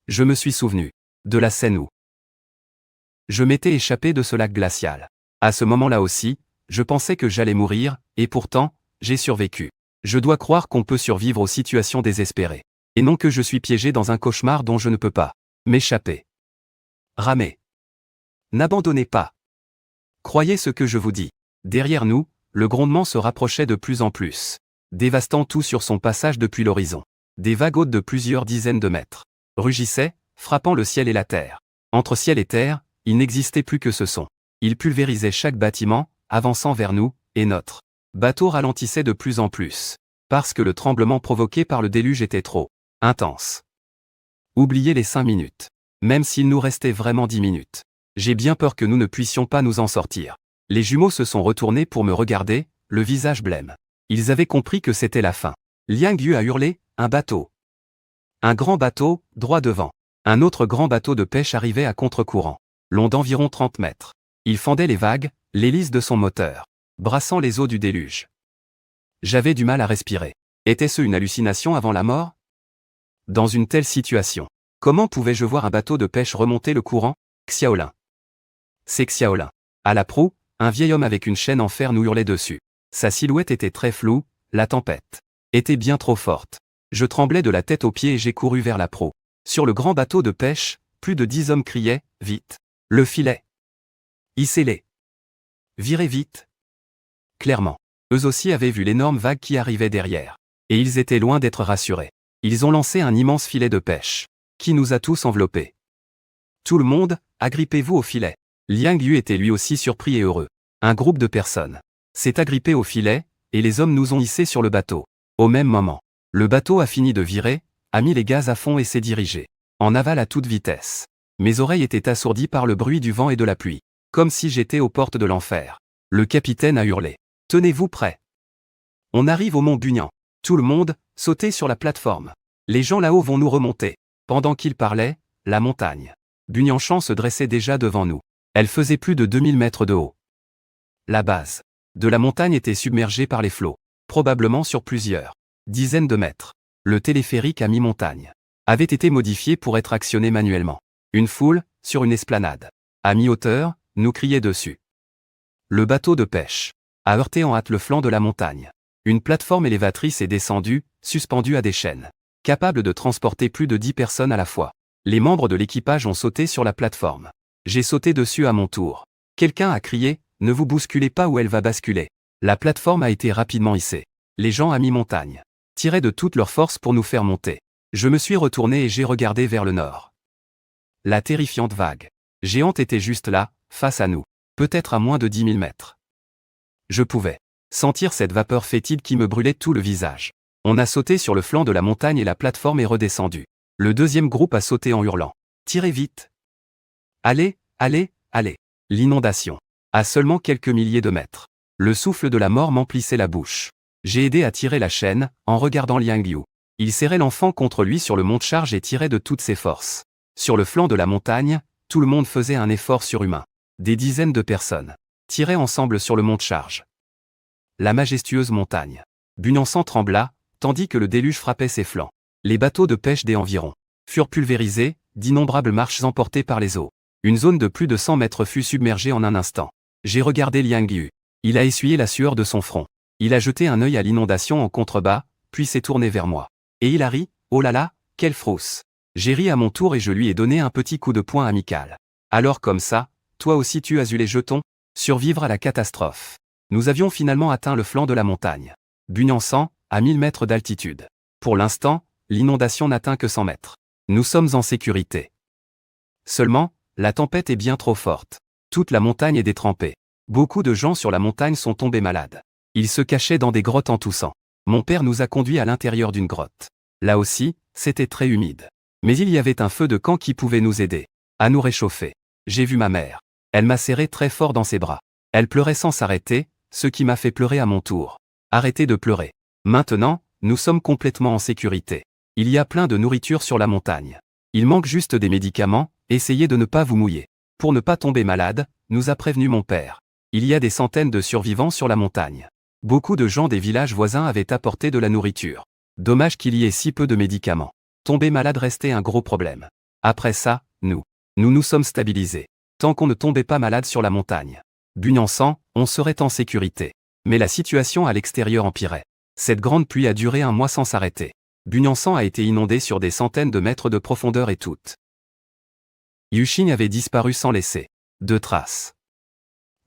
Je me suis souvenu de la scène où je m'étais échappé de ce lac glacial. À ce moment-là aussi, je pensais que j'allais mourir, et pourtant, j'ai survécu. Je dois croire qu'on peut survivre aux situations désespérées. Et non que je suis piégé dans un cauchemar dont je ne peux pas m'échapper. Ramez. N'abandonnez pas. Croyez ce que je vous dis. Derrière nous, le grondement se rapprochait de plus en plus, dévastant tout sur son passage depuis l'horizon. Des vagues hautes de plusieurs dizaines de mètres rugissaient, frappant le ciel et la terre. Entre ciel et terre, il n'existait plus que ce son. Il pulvérisait chaque bâtiment, avançant vers nous, et notre bateau ralentissait de plus en plus, parce que le tremblement provoqué par le déluge était trop intense. Oubliez les 5 minutes. Même s'il nous restait vraiment 10 minutes. J'ai bien peur que nous ne puissions pas nous en sortir. Les jumeaux se sont retournés pour me regarder, le visage blême. Ils avaient compris que c'était la fin. Liang Yu a hurlé, « Un bateau !» Un grand bateau, droit devant. Un autre grand bateau de pêche arrivait à contre-courant, long d'environ 30 mètres. Il fendait les vagues, l'hélice de son moteur, brassant les eaux du déluge. J'avais du mal à respirer. Était-ce une hallucination avant la mort? Dans une telle situation, comment pouvais-je voir un bateau de pêche remonter le courant? Xiaolin. C'est Xiaolin. À la proue, un vieil homme avec une chaîne en fer nous hurlait dessus. Sa silhouette était très floue, la tempête était bien trop forte. Je tremblais de la tête aux pieds et j'ai couru vers la proue. Sur le grand bateau de pêche, plus de 10 hommes criaient, « Vite! Le filet! Hissez-les! Virez vite !» Clairement, eux aussi avaient vu l'énorme vague qui arrivait derrière. Et ils étaient loin d'être rassurés. Ils ont lancé un immense filet de pêche, qui nous a tous enveloppés. Tout le monde, agrippez-vous au filet. Liang Yu était lui aussi surpris et heureux. Un groupe de personnes s'est agrippé au filet, et les hommes nous ont hissés sur le bateau. Au même moment, le bateau a fini de virer, a mis les gaz à fond et s'est dirigé en aval à toute vitesse. Mes oreilles étaient assourdies par le bruit du vent et de la pluie, comme si j'étais aux portes de l'enfer. Le capitaine a hurlé. Tenez-vous prêts. On arrive au mont Bugnan. Tout le monde, sautez sur la plateforme. Les gens là-haut vont nous remonter. Pendant qu'il parlait, la montagne Bugnanchamp se dressait déjà devant nous. Elle faisait plus de 2000 mètres de haut. La base de la montagne était submergée par les flots, probablement sur plusieurs dizaines de mètres. Le téléphérique à mi-montagne avait été modifié pour être actionné manuellement. Une foule, sur une esplanade, à mi-hauteur, nous criait dessus. Le bateau de pêche a heurté en hâte le flanc de la montagne. Une plateforme élévatrice est descendue, suspendue à des chaînes, capable de transporter plus de 10 personnes à la fois. Les membres de l'équipage ont sauté sur la plateforme. J'ai sauté dessus à mon tour. Quelqu'un a crié « Ne vous bousculez pas ou elle va basculer ». La plateforme a été rapidement hissée. Les gens à mi-montagne tiraient de toute leur force pour nous faire monter. Je me suis retourné et j'ai regardé vers le nord. La terrifiante vague géante était juste là, face à nous, peut-être à moins de 10 000 mètres. Je pouvais sentir cette vapeur fétide qui me brûlait tout le visage. On a sauté sur le flanc de la montagne et la plateforme est redescendue. Le deuxième groupe a sauté en hurlant. Tirez vite. Allez, allez, allez. L'inondation. À seulement quelques milliers de mètres. Le souffle de la mort m'emplissait la bouche. J'ai aidé à tirer la chaîne, en regardant Liang Yu. Il serrait l'enfant contre lui sur le mont de charge et tirait de toutes ses forces. Sur le flanc de la montagne, tout le monde faisait un effort surhumain. Des dizaines de personnes tiraient ensemble sur le mont de charge. La majestueuse montagne Bugnan trembla, tandis que le déluge frappait ses flancs. Les bateaux de pêche des environs furent pulvérisés, d'innombrables marches emportées par les eaux. Une zone de plus de 100 mètres fut submergée en un instant. J'ai regardé Liang Yu. Il a essuyé la sueur de son front. Il a jeté un œil à l'inondation en contrebas, puis s'est tourné vers moi. Et il a ri, oh là là, quelle frousse. J'ai ri à mon tour et je lui ai donné un petit coup de poing amical. Alors comme ça, toi aussi tu as eu les jetons? Survivre à la catastrophe. Nous avions finalement atteint le flanc de la montagne Bugnan, à 1000 mètres d'altitude. Pour l'instant, l'inondation n'atteint que 100 mètres. Nous sommes en sécurité. Seulement, la tempête est bien trop forte. Toute la montagne est détrempée. Beaucoup de gens sur la montagne sont tombés malades. Ils se cachaient dans des grottes en toussant. Mon père nous a conduits à l'intérieur d'une grotte. Là aussi, c'était très humide. Mais il y avait un feu de camp qui pouvait nous aider à nous réchauffer. J'ai vu ma mère. Elle m'a serré très fort dans ses bras. Elle pleurait sans s'arrêter, ce qui m'a fait pleurer à mon tour. Arrêtez de pleurer. Maintenant, nous sommes complètement en sécurité. Il y a plein de nourriture sur la montagne. Il manque juste des médicaments, essayez de ne pas vous mouiller. Pour ne pas tomber malade, nous a prévenu mon père. Il y a des centaines de survivants sur la montagne. Beaucoup de gens des villages voisins avaient apporté de la nourriture. Dommage qu'il y ait si peu de médicaments. Tomber malade restait un gros problème. Après ça, nous sommes stabilisés. Tant qu'on ne tombait pas malade sur la montagne Bugnan, on serait en sécurité. Mais la situation à l'extérieur empirait. Cette grande pluie a duré un mois sans s'arrêter. Bugnan a été inondé sur des centaines de mètres de profondeur et toute Yuxing avait disparu sans laisser de traces.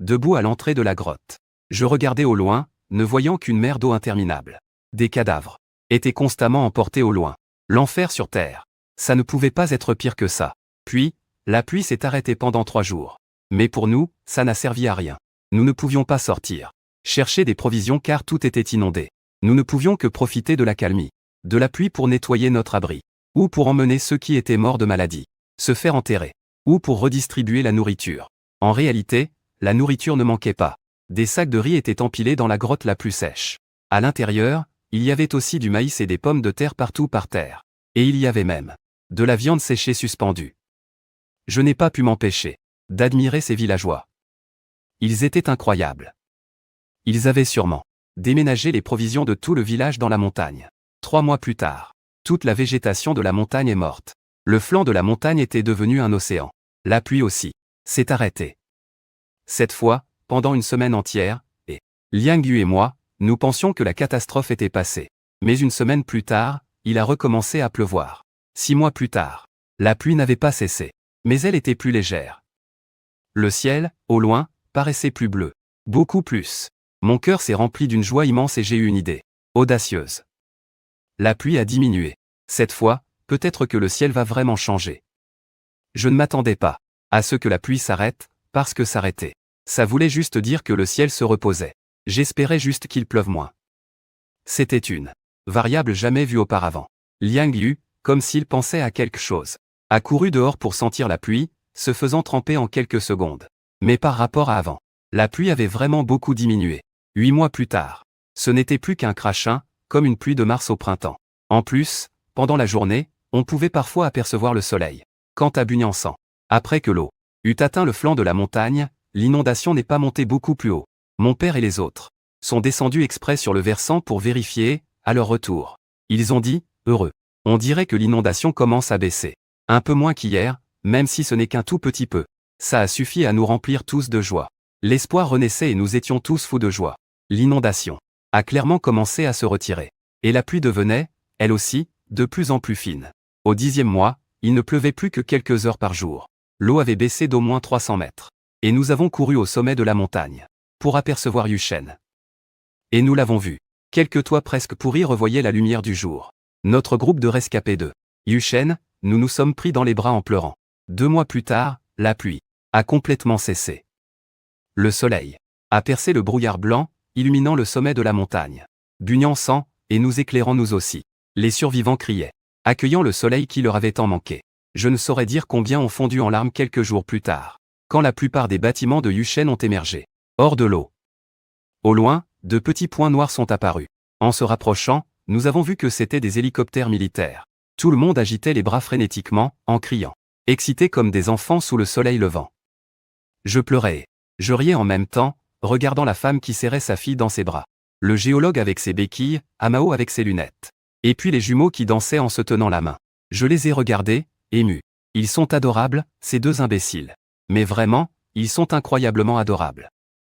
Debout à l'entrée de la grotte, je regardais au loin, ne voyant qu'une mer d'eau interminable. Des cadavres étaient constamment emportés au loin. L'enfer sur terre. Ça ne pouvait pas être pire que ça. Puis, la pluie s'est arrêtée pendant 3 jours. Mais pour nous, ça n'a servi à rien. Nous ne pouvions pas sortir. Chercher des provisions car tout était inondé. Nous ne pouvions que profiter de l'accalmie. De la pluie pour nettoyer notre abri. Ou pour emmener ceux qui étaient morts de maladie. Se faire enterrer. Ou pour redistribuer la nourriture. En réalité, la nourriture ne manquait pas. Des sacs de riz étaient empilés dans la grotte la plus sèche. À l'intérieur, il y avait aussi du maïs et des pommes de terre partout par terre. Et il y avait même de la viande séchée suspendue. Je n'ai pas pu m'empêcher d'admirer ces villageois. Ils étaient incroyables. Ils avaient sûrement déménagé les provisions de tout le village dans la montagne. 3 mois plus tard, toute la végétation de la montagne est morte. Le flanc de la montagne était devenu un océan. La pluie aussi s'est arrêtée. Cette fois, pendant une semaine entière, et Liang Yu et moi, nous pensions que la catastrophe était passée. Mais une semaine plus tard, il a recommencé à pleuvoir. 6 mois plus tard, la pluie n'avait pas cessé. Mais elle était plus légère. Le ciel, au loin, paraissait plus bleu. Beaucoup plus. Mon cœur s'est rempli d'une joie immense et j'ai eu une idée audacieuse. La pluie a diminué. Cette fois, peut-être que le ciel va vraiment changer. Je ne m'attendais pas à ce que la pluie s'arrête, parce que s'arrêter Ça voulait juste dire que le ciel se reposait. J'espérais juste qu'il pleuve moins. C'était une variable jamais vue auparavant. Liang Yu, comme s'il pensait à quelque chose, a couru dehors pour sentir la pluie, se faisant tremper en quelques secondes. Mais par rapport à avant, la pluie avait vraiment beaucoup diminué. 8 mois plus tard, ce n'était plus qu'un crachin, comme une pluie de mars au printemps. En plus, pendant la journée, on pouvait parfois apercevoir le soleil. Quant à Bunyansan, après que l'eau eut atteint le flanc de la montagne, l'inondation n'est pas montée beaucoup plus haut. Mon père et les autres sont descendus exprès sur le versant pour vérifier, à leur retour. Ils ont dit, heureux. On dirait que l'inondation commence à baisser. Un peu moins qu'hier, même si ce n'est qu'un tout petit peu. Ça a suffi à nous remplir tous de joie. L'espoir renaissait et nous étions tous fous de joie. L'inondation a clairement commencé à se retirer. Et la pluie devenait, elle aussi, de plus en plus fine. Au 10e mois, il ne pleuvait plus que quelques heures par jour. L'eau avait baissé d'au moins 300 mètres. Et nous avons couru au sommet de la montagne pour apercevoir Yushen. Et nous l'avons vu. Quelques toits presque pourris revoyaient la lumière du jour. Notre groupe de rescapés de Yushen, nous nous sommes pris dans les bras en pleurant. 2 mois plus tard, la pluie a complètement cessé. Le soleil a percé le brouillard blanc, illuminant le sommet de la montagne. Bunyansan, et nous éclairant nous aussi. Les survivants criaient, accueillant le soleil qui leur avait tant manqué. Je ne saurais dire combien ont fondu en larmes quelques jours plus tard, quand la plupart des bâtiments de Yushen ont émergé, hors de l'eau. Au loin, de petits points noirs sont apparus. En se rapprochant, nous avons vu que c'étaient des hélicoptères militaires. Tout le monde agitait les bras frénétiquement, en criant, excités comme des enfants sous le soleil levant. Je pleurais et je riais en même temps, regardant la femme qui serrait sa fille dans ses bras. Le géologue avec ses béquilles, Amao avec ses lunettes. Et puis les jumeaux qui dansaient en se tenant la main. Je les ai regardés, émus. Ils sont adorables, ces deux imbéciles. Mais vraiment, ils sont incroyablement adorables.